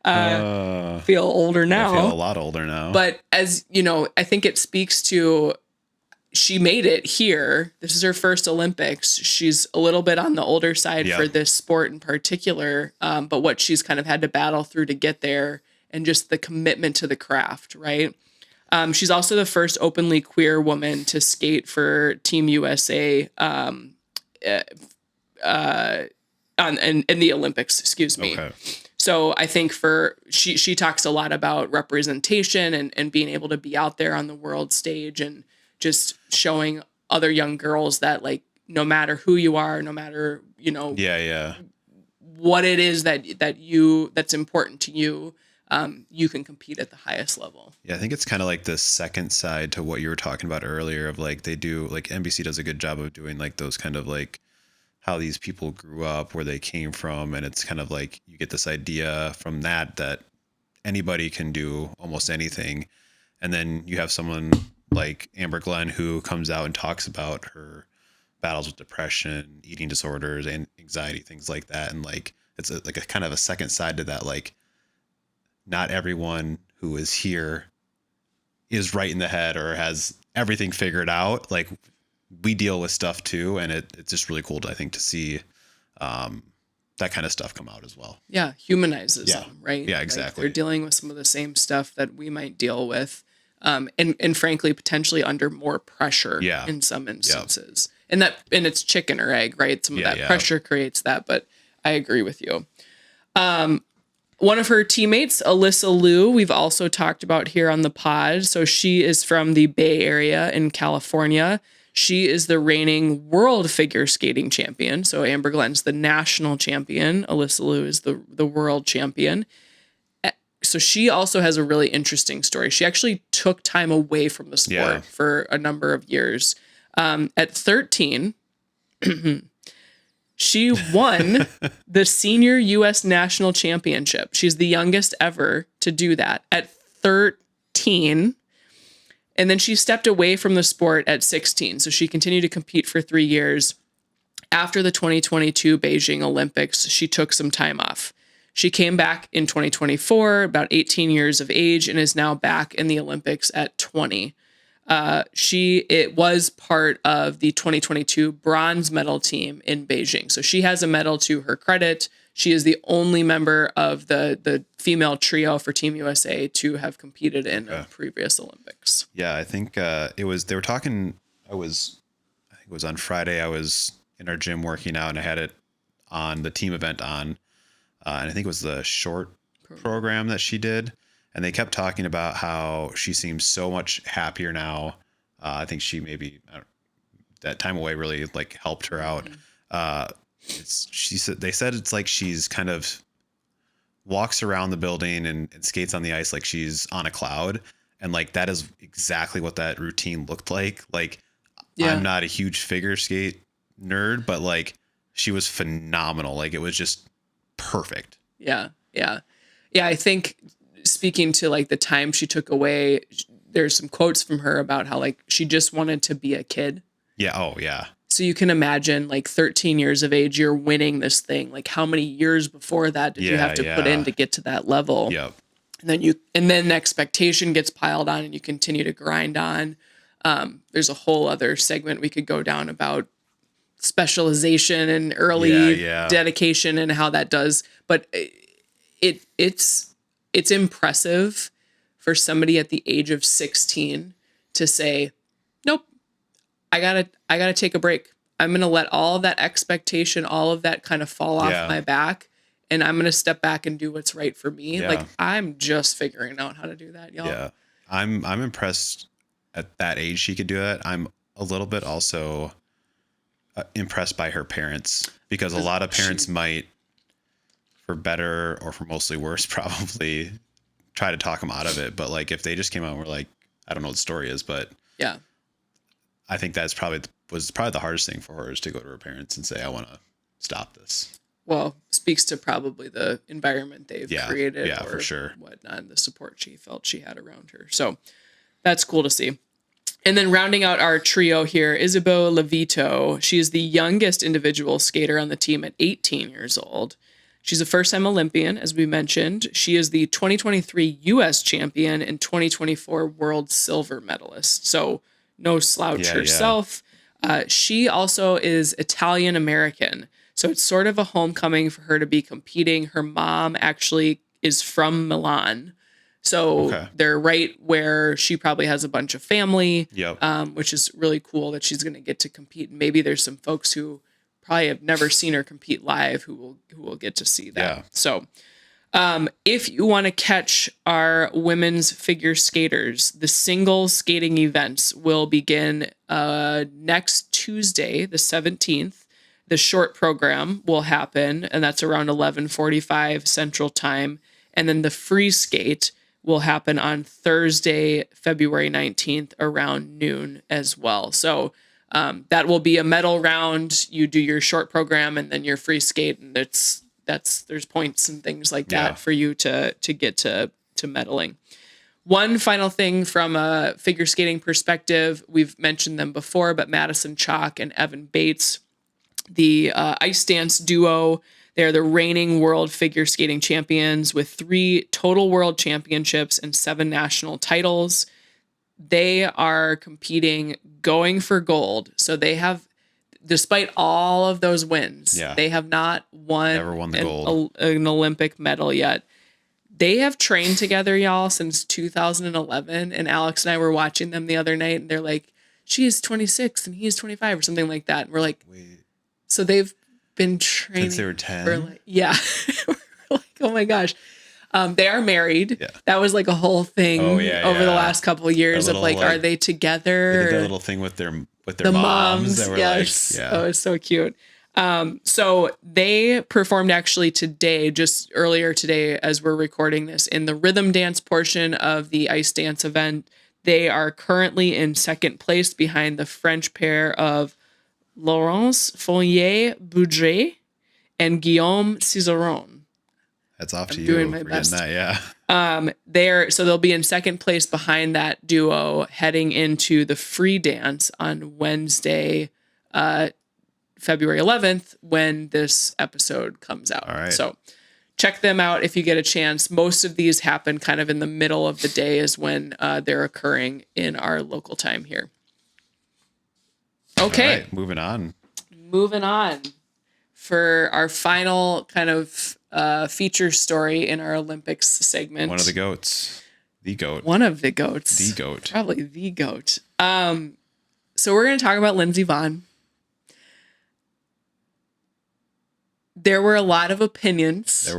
feel older now. I feel a lot older now. But as you know, I think it speaks to, she made it here. This is her first Olympics. She's a little bit on the older side for this sport in particular. But what she's kind of had to battle through to get there, and just the commitment to the craft, right? She's also the first openly queer woman to skate for Team USA in the Olympics, excuse me. Okay. So I think she talks a lot about representation and being able to be out there on the world stage and just showing other young girls that, like, no matter who you are, no matter, you know, what it is that's important to you, you can compete at the highest level. Yeah, I think it's kind of like the second side to what you were talking about earlier of, like, they do, like, NBC does a good job of doing, like, those kind of, like, how these people grew up, where they came from, and it's kind of like you get this idea from that anybody can do almost anything. And then you have someone like Amber Glenn who comes out and talks about her battles with depression, eating disorders, and anxiety, things like that. And, like, it's like a kind of a second side to that. Like, not everyone who is here is right in the head or has everything figured out. Like, we deal with stuff too. And it's just really cool to, I think, to see that kind of stuff come out as well. Yeah. Humanizes them, right? Yeah, exactly. Like, they're dealing with some of the same stuff that we might deal with. And frankly, potentially under more pressure in some instances. And it's chicken or egg, right? Some of that pressure creates that, but I agree with you. One of her teammates, Alyssa Liu, we've also talked about here on the pod. So she is from the Bay Area in California. She is the reigning world figure skating champion. So Amber Glenn's the national champion. Alyssa Liu is the world champion. So she also has a really interesting story. She actually took time away from the sport for a number of years. At 13, she won the senior U.S. national championship. She's the youngest ever to do that at 13. And then she stepped away from the sport at 16. So she continued to compete for 3 years. After the 2022 Beijing Olympics, she took some time off. She came back in 2024, about 18 years of age, and is now back in the Olympics at 20. It was part of the 2022 bronze medal team in Beijing. So she has a medal to her credit. She is the only member of the female trio for Team USA to have competed in a previous Olympics. Yeah, I think they were talking, I think it was on Friday, I was in our gym working out and I had it on the team event on, and I think it was the short program that she did. And they kept talking about how she seems so much happier now. I think she that time away really, like, helped her out. They said it's like she's kind of walks around the building and skates on the ice like she's on a cloud. And, like, that is exactly what that routine looked like. Like, I'm not a huge figure skate nerd, but, like, she was phenomenal. Like, it was just perfect. Yeah. I think, speaking to, like, the time she took away, there's some quotes from her about how, like, she just wanted to be a kid. Yeah. Oh yeah. So you can imagine, like, 13 years of age, you're winning this thing. Like, how many years before that did you have to put in to get to that level? Yep. And then expectation gets piled on and you continue to grind on. There's a whole other segment we could go down about specialization and early dedication and how that does. But it's impressive for somebody at the age of 16 to say, nope, I gotta take a break. I'm going to let all of that expectation, all of that kind of fall off my back. And I'm going to step back and do what's right for me. Yeah. Like, I'm just figuring out how to do that, y'all. Yeah. I'm impressed at that age she could do it. I'm a little bit also impressed by her parents, because a lot of parents might, for better or for mostly worse, probably try to talk them out of it. But, like, if they just came out and were like, I don't know what the story is, but yeah, I think that's was probably the hardest thing for her, is to go to her parents and say, I want to stop this. well, speaks to probably the environment they've created or for sure. whatnot, and the support she felt she had around her. So that's cool to see. And then rounding out our trio here, Isabeau Levito. She is the youngest individual skater on the team at 18 years old. She's a first-time Olympian, as we mentioned. She is the 2023 U.S. champion and 2024 world silver medalist. So no slouch herself. She also is Italian-American. So it's sort of a homecoming for her to be competing. Her mom actually is from Milan. So they're right where she probably has a bunch of family, which is really cool that she's going to get to compete. And maybe there's some folks who probably have never seen her compete live who will get to see that. So if you want to catch our women's figure skaters, the single skating events will begin next Tuesday, the 17th. The short program will happen, and that's around 11:45 Central Time. And then the free skate will happen on Thursday, February 19th around noon as well. So that will be a medal round. You do your short program and then your free skate, and there's points and things like that for you to get to medaling. One final thing from a figure skating perspective, we've mentioned them before, but Madison Chalk and Evan Bates, the ice dance duo, they're the reigning world figure skating champions with 3 total world championships and 7 national titles. They are competing, going for gold. So they have, despite all of those wins, they have not Never won the gold. An Olympic medal yet. They have trained together, y'all, since 2011. And Alex and I were watching them the other night, and they're like, she is 26 and he is 25 or something like that. And we're like, wait. So they've been training since they were 10. We're like, oh my gosh. They are married. Yeah. That was like a whole thing over the last couple of years of like, are they together? They did that little thing with their moms. That were yes. Oh, it's so cute. So they performed actually today, just earlier today, as we're recording this, in the rhythm dance portion of the ice dance event. They are currently in second place behind the French pair of Laurence Fournier-Boudret and Guillaume Cizeron. That's off to you. Doing my best. That, they'll be in second place behind that duo heading into the free dance on Wednesday, February 11th, when this episode comes out. All right. So check them out if you get a chance. Most of these happen kind of in the middle of the day is when they're occurring in our local time here. Okay. Right, moving on for our final kind of feature story in our Olympics segment. One of the goats. The goat. One of the goats. The goat. Probably the goat. So we're going to talk about Lindsey Vonn. There were a lot of opinions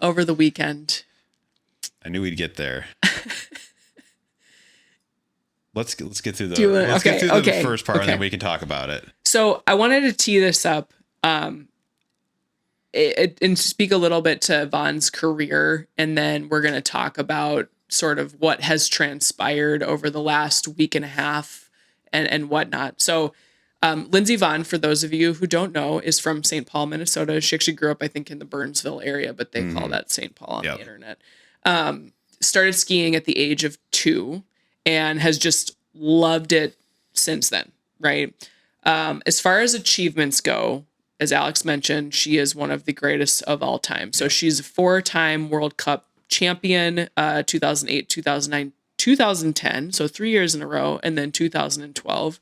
over the weekend. I knew we'd get there. Let's get through the the first part, and then we can talk about it. So I wanted to tee this up and speak a little bit to Vonn's career, and then we're going to talk about sort of what has transpired over the last week and a half and whatnot. So Lindsey Vonn, for those of you who don't know, is from St. Paul, Minnesota. She actually grew up, I think, in the Burnsville area, but they call that St. Paul on the internet. Started skiing at the age of 2. And has just loved it since then, right? As far as achievements go, as Alex mentioned, she is one of the greatest of all time. So she's a 4-time World Cup champion, 2008, 2009, 2010, so 3 years in a row, and then 2012.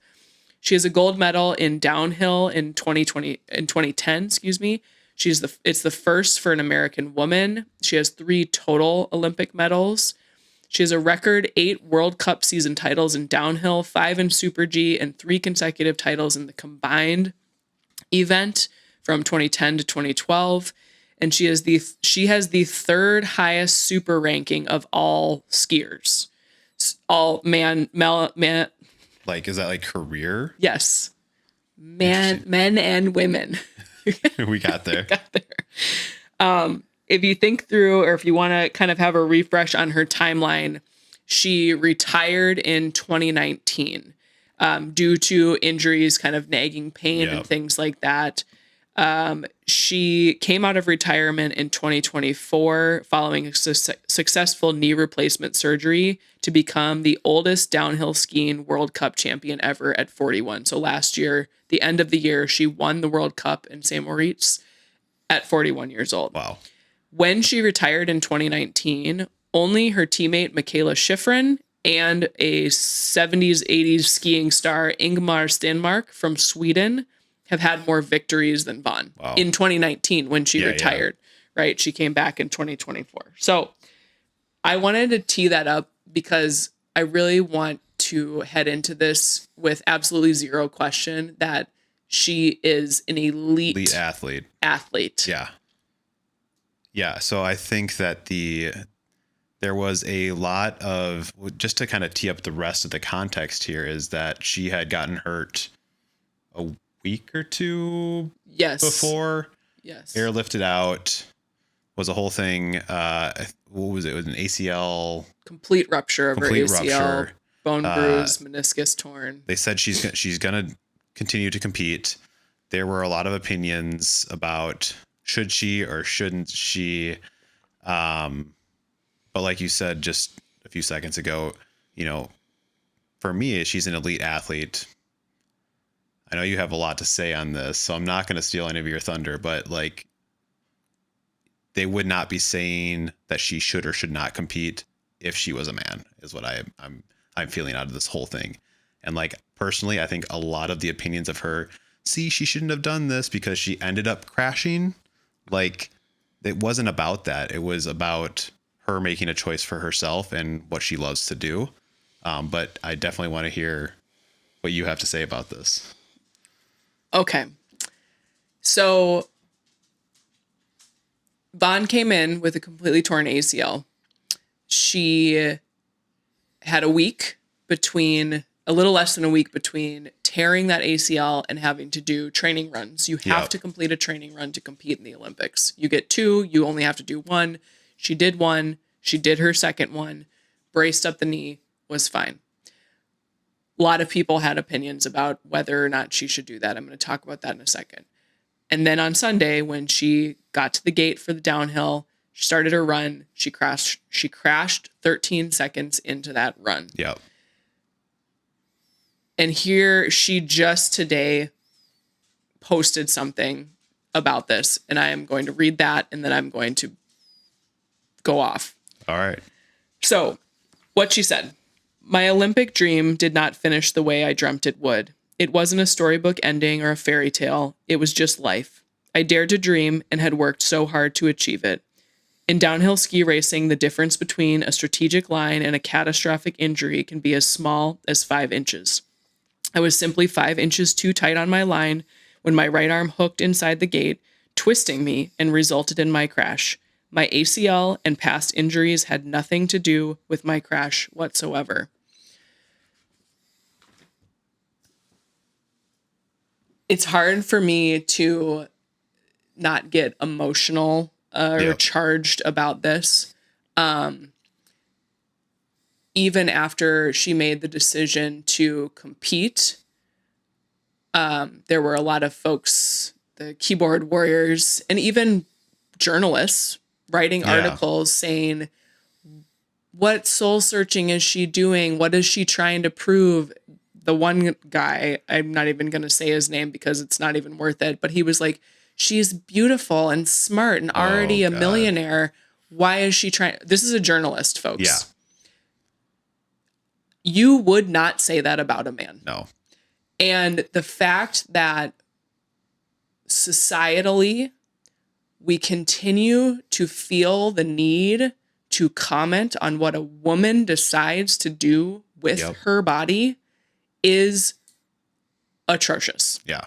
She has a gold medal in downhill in 2010, excuse me. It's the first for an American woman. She has 3 total Olympic medals. She has a record 8 World Cup season titles in downhill, 5 in Super G, and 3 consecutive titles in the combined event from 2010 to 2012. And she has the 3rd highest super ranking of all skiers. All man. Like, is that like career? Yes. Men and women. We got there. If you think through, or if you want to kind of have a refresh on her timeline, she retired in 2019 due to injuries, kind of nagging pain and things like that. She came out of retirement in 2024 following a successful knee replacement surgery to become the oldest downhill skiing World Cup champion ever at 41. So last year, the end of the year, she won the World Cup in St. Moritz at 41 years old. Wow. When she retired in 2019, only her teammate Michaela Schifrin and a 70s, 80s skiing star Ingmar Stenmark from Sweden have had more victories than Vonn in 2019 when she retired, right? She came back in 2024. So I wanted to tee that up because I really want to head into this with absolutely zero question that she is an elite athlete. Yeah. Yeah. So I think that there was a lot of, just to kind of tee up the rest of the context here, is that she had gotten hurt a week or two before. Yes. Airlifted out, was a whole thing. What was it? It was an ACL. Complete rupture of her ACL. Bone bruise, meniscus torn. They said she's gonna continue to compete. There were a lot of opinions about should she or shouldn't she. But like you said just a few seconds ago, for me, she's an elite athlete. I know you have a lot to say on this, so I'm not going to steal any of your thunder, but like, they would not be saying that she should or should not compete if she was a man, is what I'm feeling out of this whole thing. And like, personally, I think a lot of the opinions of her, she shouldn't have done this because she ended up crashing. Like, it wasn't about that. It was about her making a choice for herself and what she loves to do. But I definitely want to hear what you have to say about this. Okay. So Vonn came in with a completely torn ACL. She had a little less than a week between tearing that ACL and having to do training runs. You have to complete a training run to compete in the Olympics. You get 2, you only have to do 1. She did 1. She did her second one, braced up the knee, was fine. A lot of people had opinions about whether or not she should do that. I'm going to talk about that in a second. And then on Sunday, when she got to the gate for the downhill, she started her run. She crashed 13 seconds into that run. Yep. And here she just today posted something about this. And I am going to read that and then I'm going to go off. All right. So what she said: "My Olympic dream did not finish the way I dreamt it would. It wasn't a storybook ending or a fairy tale. It was just life. I dared to dream and had worked so hard to achieve it. In downhill ski racing, the difference between a strategic line and a catastrophic injury can be as small as 5 inches. I was simply 5 inches too tight on my line when my right arm hooked inside the gate, twisting me, and resulted in my crash. My ACL and past injuries had nothing to do with my crash whatsoever." It's hard for me to not get emotional or charged about this. Even after she made the decision to compete, there were a lot of folks, the keyboard warriors, and even journalists writing articles saying, what soul searching is she doing? What is she trying to prove? The one guy, I'm not even going to say his name because it's not even worth it, but he was like, she's beautiful and smart and already a millionaire. Why is she trying? This is a journalist, folks. Yeah. You would not say that about a man. No. And the fact that societally, we continue to feel the need to comment on what a woman decides to do with her body is atrocious. Yeah.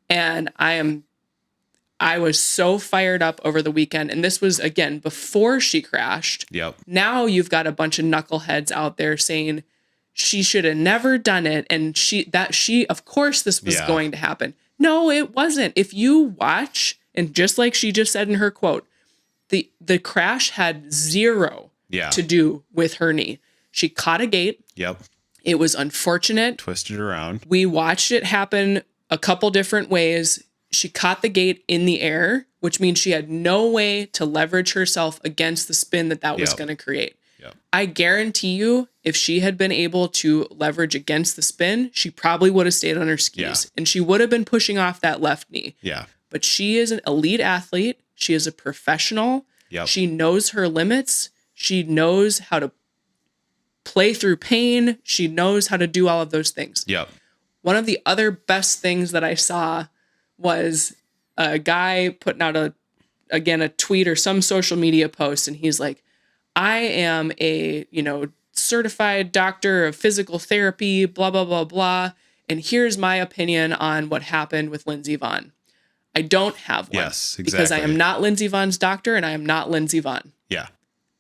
And I was so fired up over the weekend. And this was, again, before she crashed. Yep. Now you've got a bunch of knuckleheads out there saying she should have never done it. And of course this was going to happen. No, it wasn't. If you watch, and just like she just said in her quote, the crash had zero to do with her knee. She caught a gate. Yep. It was unfortunate. Twisted around. We watched it happen a couple different ways. She caught the gate in the air, which means she had no way to leverage herself against the spin that was Yep. going to create. Yep. I guarantee you, if she had been able to leverage against the spin, she probably would have stayed on her skis and she would have been pushing off that left knee. Yeah. But she is an elite athlete. She is a professional. Yep. She knows her limits. She knows how to play through pain. She knows how to do all of those things. Yep. One of the other best things that I saw was a guy putting out a tweet or some social media post. And he's like, I am a, certified doctor of physical therapy, blah, blah, blah, blah. And here's my opinion on what happened with Lindsey Vonn. I don't have one. Yes, exactly. Because I am not Lindsey Vonn's doctor and I am not Lindsey Vonn. Yeah.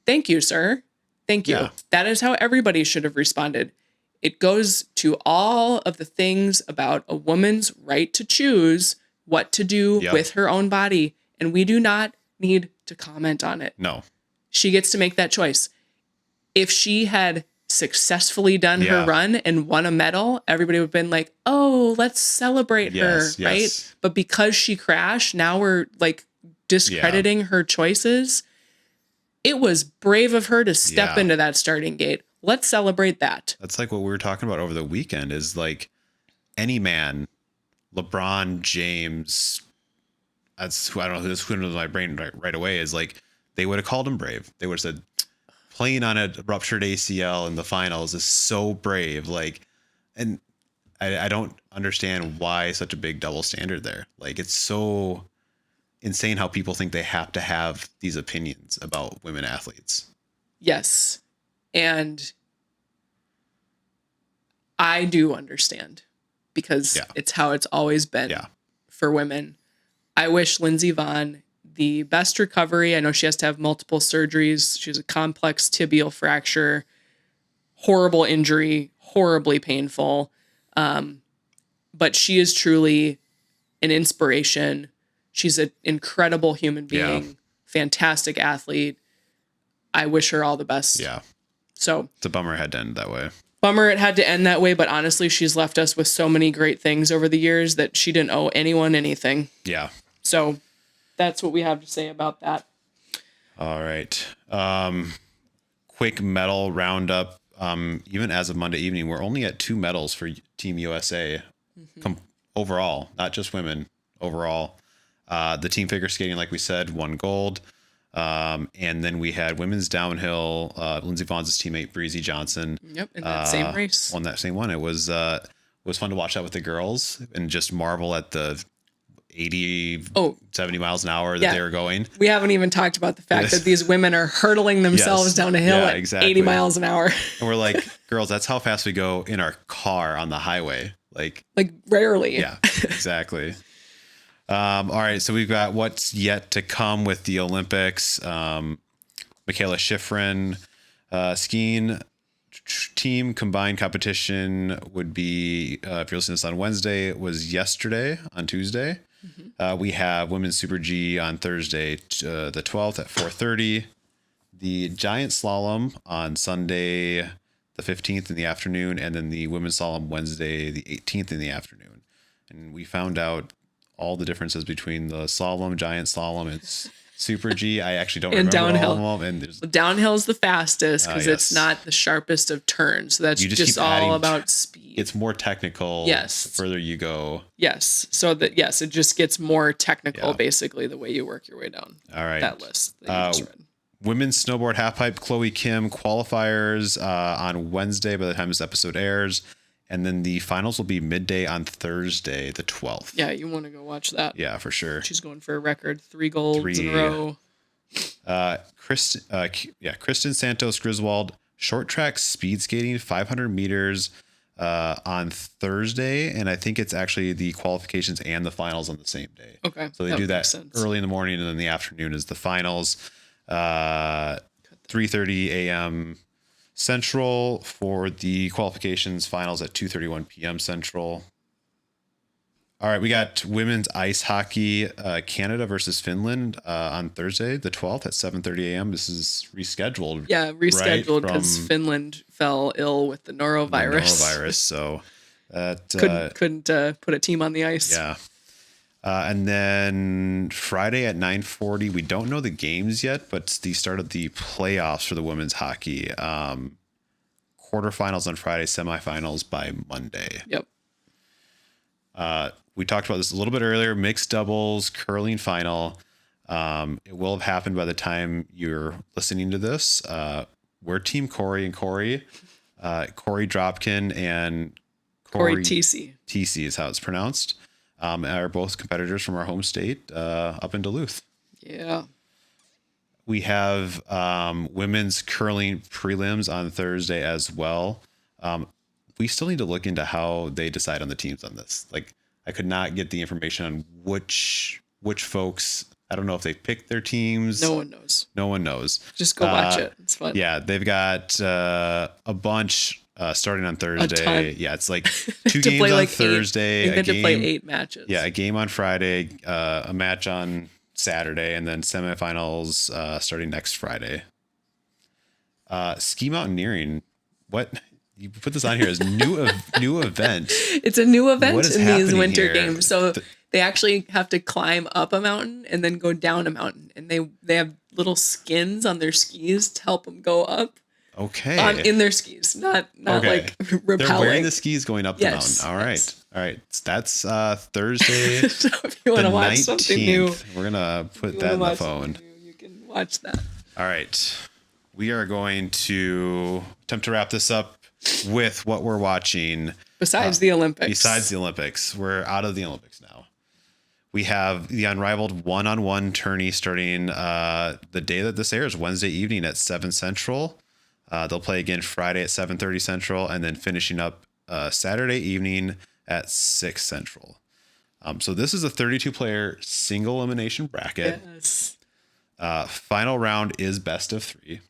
Thank you, sir. Thank you. Yeah. That is how everybody should have responded. It goes to all of the things about a woman's right to choose what to do with her own body. And we do not need to comment on it. No. She gets to make that choice. If she had successfully done her run and won a medal, everybody would have been like, oh, let's celebrate her, right? But because she crashed, now we're like discrediting her choices. It was brave of her to step into that starting gate. Let's celebrate that. That's like what we were talking about over the weekend is like any man, LeBron James, that's who I don't know who's in my brain right away is like, they would have called him brave. They would have said playing on a ruptured ACL in the finals is so brave. Like, and I don't understand why such a big double standard there. Like, it's so insane how people think they have to have these opinions about women athletes. Yes. And I do understand because it's how it's always been for women. I wish Lindsey Vonn the best recovery. I know she has to have multiple surgeries. She has a complex tibial fracture, horrible injury, horribly painful. But she is truly an inspiration. She's an incredible human being, fantastic athlete. I wish her all the best. Yeah. So it's a bummer it had to end that way. Bummer it had to end that way, but honestly, she's left us with so many great things over the years that she didn't owe anyone anything. Yeah. So that's what we have to say about that. All right. Quick medal roundup. Even as of Monday evening, we're only at 2 medals for Team USA overall, not just women overall. The team figure skating, like we said, 1 gold. And then we had women's downhill. Lindsey Vonn's teammate Breezy Johnson. Yep, in that same race. Won that same one. It was fun to watch that with the girls and just marvel at the 70 miles an hour that they were going. We haven't even talked about the fact that these women are hurtling themselves down a hill at 80 miles an hour. And we're like, girls, that's how fast we go in our car on the highway. Like rarely. Yeah, exactly. All right. So we've got what's yet to come with the Olympics. Michaela Schifrin, skiing team combined competition would be, if you're listening to this on Wednesday, it was yesterday on Tuesday. We have women's Super G on Thursday, the 12th at 4:30. The giant slalom on Sunday, the 15th in the afternoon, and then the women's slalom Wednesday, the 18th in the afternoon. And we found out all the differences between the slalom, giant slalom, and Super G. I actually don't remember downhill. all of them. And downhill's the fastest because it's not the sharpest of turns. So that's just all about speed. It's more technical. Yes. The further you go. Yes. So that it just gets more technical, basically, the way you work your way down. All right. That list that you just read. Women's snowboard halfpipe, Chloe Kim qualifiers on Wednesday by the time this episode airs. And then the finals will be midday on Thursday, the 12th. Yeah, you want to go watch that. Yeah, for sure. She's going for a record 3 golds in a row. Kristen Santos Griswold, short track speed skating, 500 meters on Thursday. And I think it's actually the qualifications and the finals on the same day. Okay. So they do that early in the morning and then the afternoon is the finals. 3:30 a.m. Central for the qualifications, finals at 2:31 p.m. Central. All right, we got women's ice hockey, Canada versus Finland on Thursday, the 12th at 7:30 a.m. This is rescheduled. Yeah, rescheduled because Finland fell ill with the norovirus. So that couldn't put a team on the ice. Yeah. And then Friday at 9:40, we don't know the games yet, but it's the start of the playoffs for the women's hockey. Quarterfinals on Friday, semifinals by Monday. Yep. We talked about this a little bit earlier. Mixed doubles, curling final. It will have happened by the time you're listening to this. We're Team Corey and Corey. Corey Dropkin and Corey TC. TC is how it's pronounced. Are both competitors from our home state up in Duluth. Yeah. We have women's curling prelims on Thursday as well. We still need to look into how they decide on the teams on this. Like, I could not get the information on which folks. I don't know if they picked their teams. No one knows. No one knows. Just go watch it. It's fun. Yeah, they've got a bunch starting on Thursday. Yeah, it's like 2 games on Thursday. They get to play 8 matches. Yeah, a game on Friday, a match on Saturday, and then semifinals starting next Friday. Ski mountaineering. What? You put this on here as new event. It's a new event in these winter here? games. So they actually have to climb up a mountain and then go down a mountain, and they have little skins on their skis to help them go up. Okay. In their skis, not like rappelling. They're wearing the skis going up the mountain. All right. All right. That's Thursday. So if you want to watch something new, we're gonna put that in the phone. You can watch that. All right. We are going to attempt to wrap this up with what we're watching. Besides the Olympics. Besides the Olympics. We're out of the Olympics now. We have the unrivaled one-on-one tourney starting the day that this airs, Wednesday evening at 7 Central. They'll play again Friday at 7:30 Central, and then finishing up Saturday evening at 6 Central. So this is a 32-player single elimination bracket. Yes. Final round is best of 3.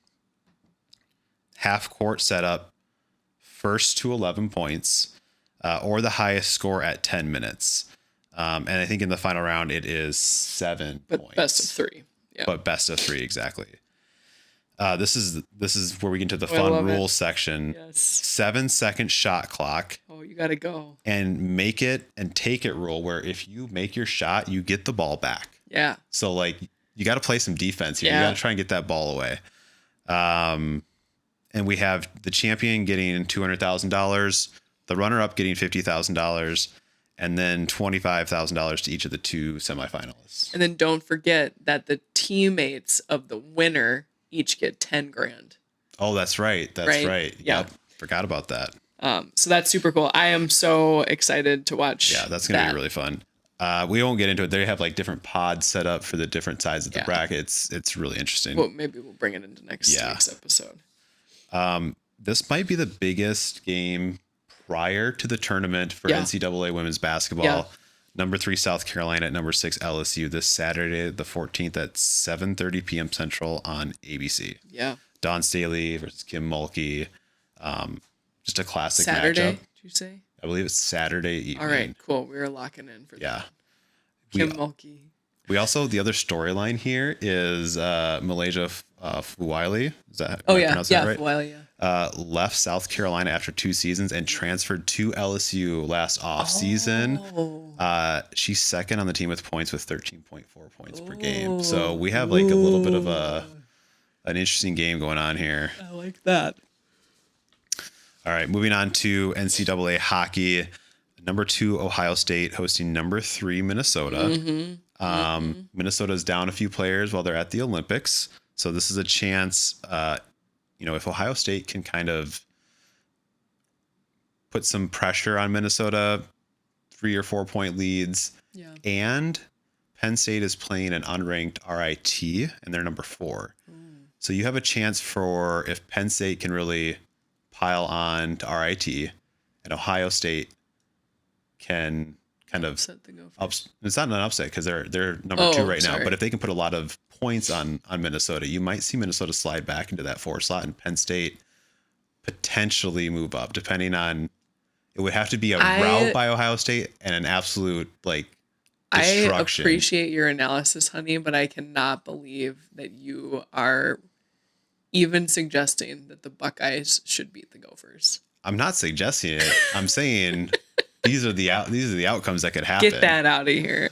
Half court setup, first to 11 points, or the highest score at 10 minutes. And I think in the final round it is 7 points. Best of 3. Yeah. But best of 3, exactly. This is where we get into the fun rules section. Yes. 7-second shot clock. Oh, you gotta go. And make it and take it rule, where if you make your shot, you get the ball back. Yeah. So like you got to play some defense here. Yeah. You got to try and get that ball away. And we have the champion getting $200,000, the runner-up getting $50,000, and then $25,000 to each of the 2 semifinalists. And then don't forget that the teammates of the winner each get 10 grand. Oh, that's right. That's right. Yeah. Yep. Forgot about that. So that's super cool. I am so excited to watch. Yeah, that's going to be really fun. We won't get into it. They have like different pods set up for the different sides of the bracket. It's really interesting. Well, maybe we'll bring it into next week's episode. This might be the biggest game prior to the tournament for NCAA women's basketball. Yeah. Number 3 South Carolina at number 6 LSU this Saturday, the 14th at 7:30 p.m. Central on ABC. Yeah. Dawn Staley versus Kim Mulkey. Just a classic Saturday, matchup. did you say? I believe it's Saturday evening. All right, cool. We're locking in for that. Kim Mulkey. We also, the other storyline here is Malaysia Fuwili. Is that right? Fuwili, left South Carolina after 2 seasons and transferred to LSU last off season. She's second on the team with points with 13.4 points per game. So we have like a little bit of an interesting game going on here. I like that. All right, moving on to NCAA hockey. Number 2 Ohio State hosting number 3 Minnesota. Minnesota's down a few players while they're at the Olympics. So this is a chance, if Ohio State can kind of put some pressure on Minnesota, 3 or 4 point leads, and Penn State is playing an unranked RIT and they're number 4. So you have a chance for, if Penn State can really pile on to RIT and Ohio State can kind of it's not an upset because they're number 2 right now, but if they can put a lot of points on Minnesota, you might see Minnesota slide back into that 4 slot and Penn State potentially move up, depending on, it would have to be a rout by Ohio State and an absolute destruction. I appreciate your analysis, honey, but I cannot believe that you are even suggesting that the Buckeyes should beat the Gophers. I'm not suggesting it. I'm saying these are the outcomes that could happen. Get that out of here.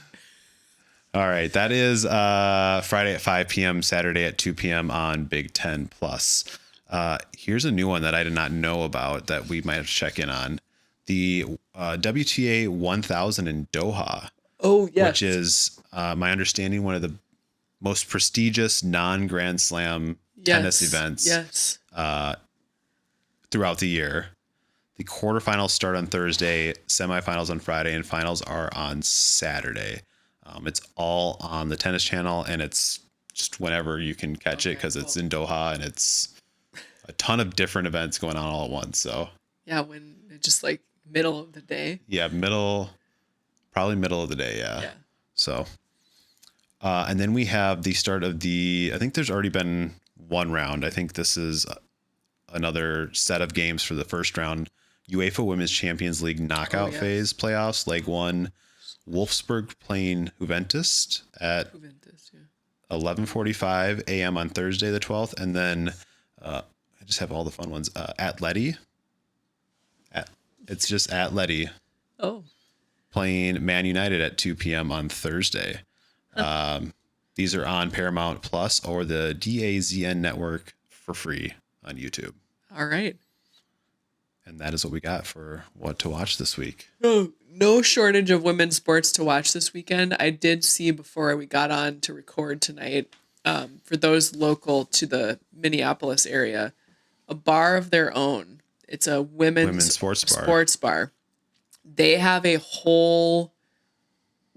All right. That is Friday at 5 p.m., Saturday at 2 p.m. on Big Ten Plus. Here's a new one that I did not know about that we might have to check in on. The WTA 1000 in Doha, Oh, yes. which is, my understanding, one of the most prestigious non-Grand Slam tennis events Yes. throughout the year. The quarterfinals start on Thursday, semifinals on Friday, and finals are on Saturday. It's all on the Tennis Channel, and it's just whenever you can catch it because it's in Doha, and it's a ton of different events going on all at once. So Yeah, when it's just like middle of the day. yeah, probably middle of the day. Yeah. Yeah. So, and then we have the start of I think there's already been one round. I think this is another set of games for the first round. UEFA Women's Champions League knockout phase playoffs, leg 1. Wolfsburg playing Juventus at 11:45 a.m. on Thursday the 12th, and then I just have all the fun ones. Atleti. It's just Atleti. Oh. Playing Man United at 2 p.m. on Thursday. These are on Paramount Plus or the DAZN network for free on YouTube. All right. And that is what we got for what to watch this week. No shortage of women's sports to watch this weekend. I did see before we got on to record tonight, for those local to the Minneapolis area, a bar of their own. It's a women's sports bar. They have a whole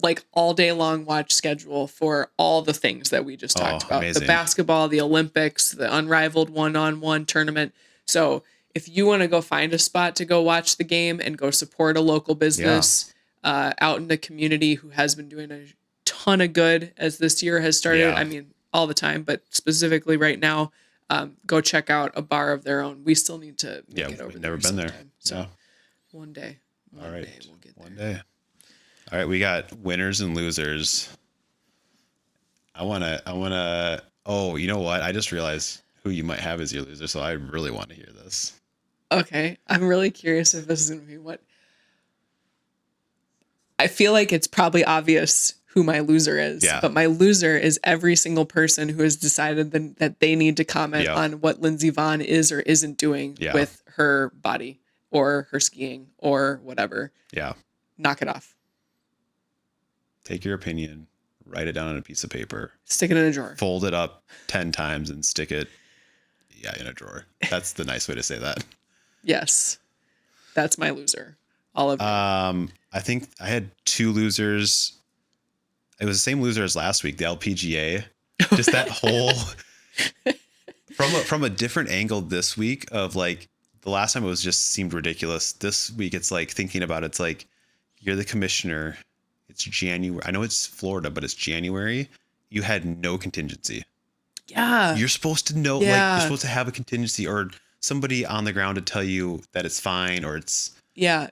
like all day long watch schedule for all the things that we just talked about. Amazing. The basketball, the Olympics, the unrivaled one-on-one tournament. So if you want to go find a spot to go watch the game and go support a local business out in the community who has been doing a ton of good as this year has started. Yeah. I mean, all the time, but specifically right now, go check out a bar of their own. We still need to make it over we've never been there. So one day. All right. We'll get there. One day. All right. We got winners and losers. I want to, oh, you know what? I just realized who you might have as your loser. So I really want to hear this. Okay. I'm really curious if this is going to be what. I feel like it's probably obvious who my loser is. Yeah. But my loser is every single person who has decided that they need to comment on what Lindsey Vonn is or isn't doing with her body or her skiing or whatever. Yeah. Knock it off. Take your opinion, write it down on a piece of paper, stick it in a drawer, fold it up 10 times and stick it in a drawer. That's the nice way to say that. Yes. That's my loser. All of them. I think I had 2 losers. It was the same loser as last week, the LPGA. Just that whole from a different angle this week of like the last time it was just seemed ridiculous. This week it's like thinking about it's like you're the commissioner. It's January. I know it's Florida, but it's January. You had no contingency. Yeah. You're supposed to know, like you're supposed to have a contingency or somebody on the ground to tell you that it's fine or it's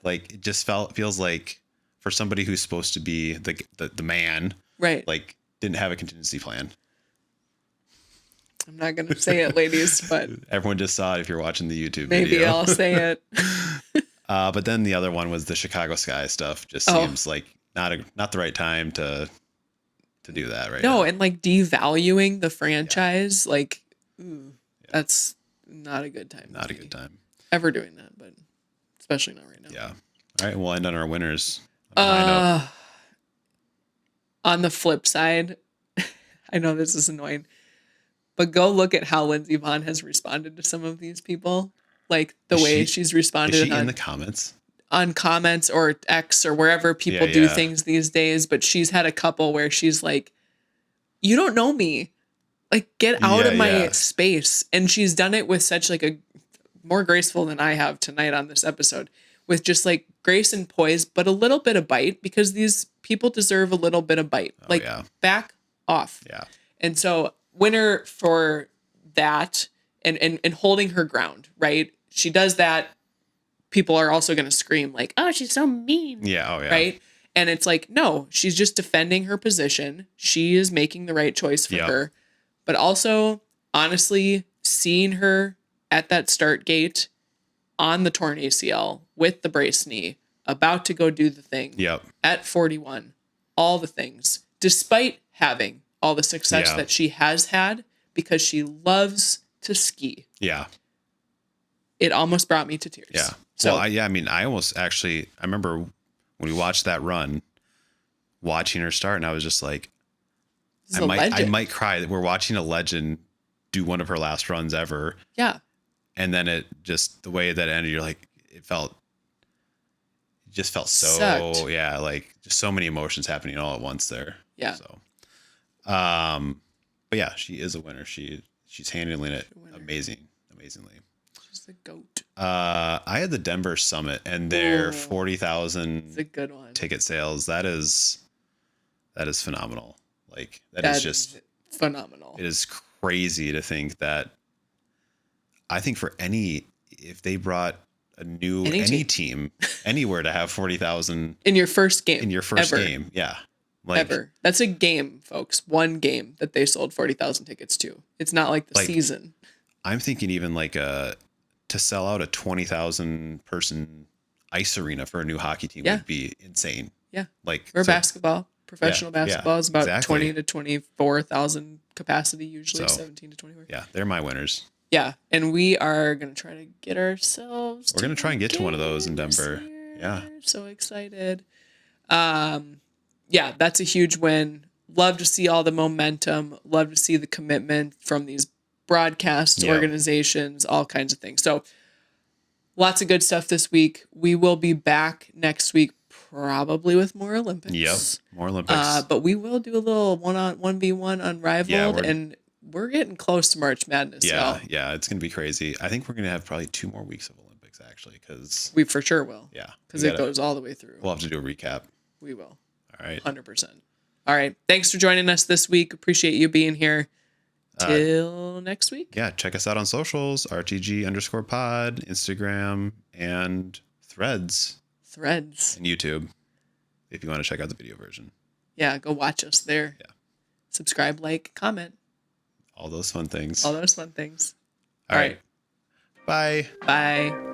like it just feels like for somebody who's supposed to be the man, right? Like didn't have a contingency plan. I'm not going to say it, ladies, but everyone just saw it if you're watching the YouTube maybe video. I'll say it. But then the other one was the Chicago Sky stuff. Just seems like not the right time to do that right now. And like devaluing the franchise, like that's not a good time. Not a good time. Ever doing that, but especially not right now. Yeah. All right, we'll end on our winners. On the flip side, I know this is annoying, but go look at how Lindsey Vonn has responded to some of these people. Like the way she's responded is she in the comments? On comments or X or wherever people do things these days. But she's had a couple where she's like, you don't know me. Like, get out of my space. And she's done it with such like a more graceful than I have tonight on this episode, with just like grace and poise, but a little bit of bite, because these people deserve a little bit of bite. Back off. Yeah. And so winner for that and holding her ground, right? She does that. People are also going to scream like, oh, she's so mean. Yeah. Oh, yeah. Right. And it's like, no, she's just defending her position. She is making the right choice for her. But also, honestly, seeing her at that start gate on the torn ACL with the brace knee, about to go do the thing. Yep. At 41, all the things. despite having all the success Yeah. that she has had, because she loves to ski. Yeah. It almost brought me to tears. Yeah. So, Well, I almost actually, I remember when we watched that run, watching her start, and I was just like, this is a legend. I might cry that we're watching a legend do one of her last runs ever. Yeah. And then it just, the way that it ended, you're like, it just felt so, Sucked. yeah, like just so many emotions happening all at once there. Yeah. So, but yeah, she is a winner. She's handling it amazingly. She's the GOAT. I had the Denver Summit and their It's 40,000 a good one. ticket sales. That is phenomenal. Like that is just phenomenal. It is crazy to think that. I think if they brought any team anywhere to have 40,000 in your first game, game. Yeah. Like, ever. That's a game, folks. One game that they sold 40,000 tickets to. It's not like the season. I'm thinking even like to sell out a 20,000 person ice arena for a new hockey team would be insane. Yeah. Like or basketball. Professional basketball is about 20 to 24,000 capacity, usually 17 to 24. Yeah, they're my winners. Yeah, and we are going to try to get ourselves. We're going to try and get to one of those in Denver. Yeah. So excited. Yeah, that's a huge win. Love to see all the momentum. Love to see the commitment from these broadcast organizations, all kinds of things. So lots of good stuff this week. We will be back next week, probably with more Olympics. Yep, more Olympics. But we will do a little 1v1 Unrivaled, and we're getting close to March Madness. Yeah, so. yeah, it's gonna be crazy. I think we're gonna have probably 2 more weeks of Olympics actually, because we for sure will. Yeah, because it goes all the way through. We'll have to do a recap. We will. All right, 100%. All right, thanks for joining us this week. Appreciate you being here. Till next week. Yeah, check us out on socials: RTG_pod, Instagram, and Threads, and YouTube. If you want to check out the video version. Yeah, go watch us there. Yeah. Subscribe, like, comment. All those fun things. All right. Bye. Bye.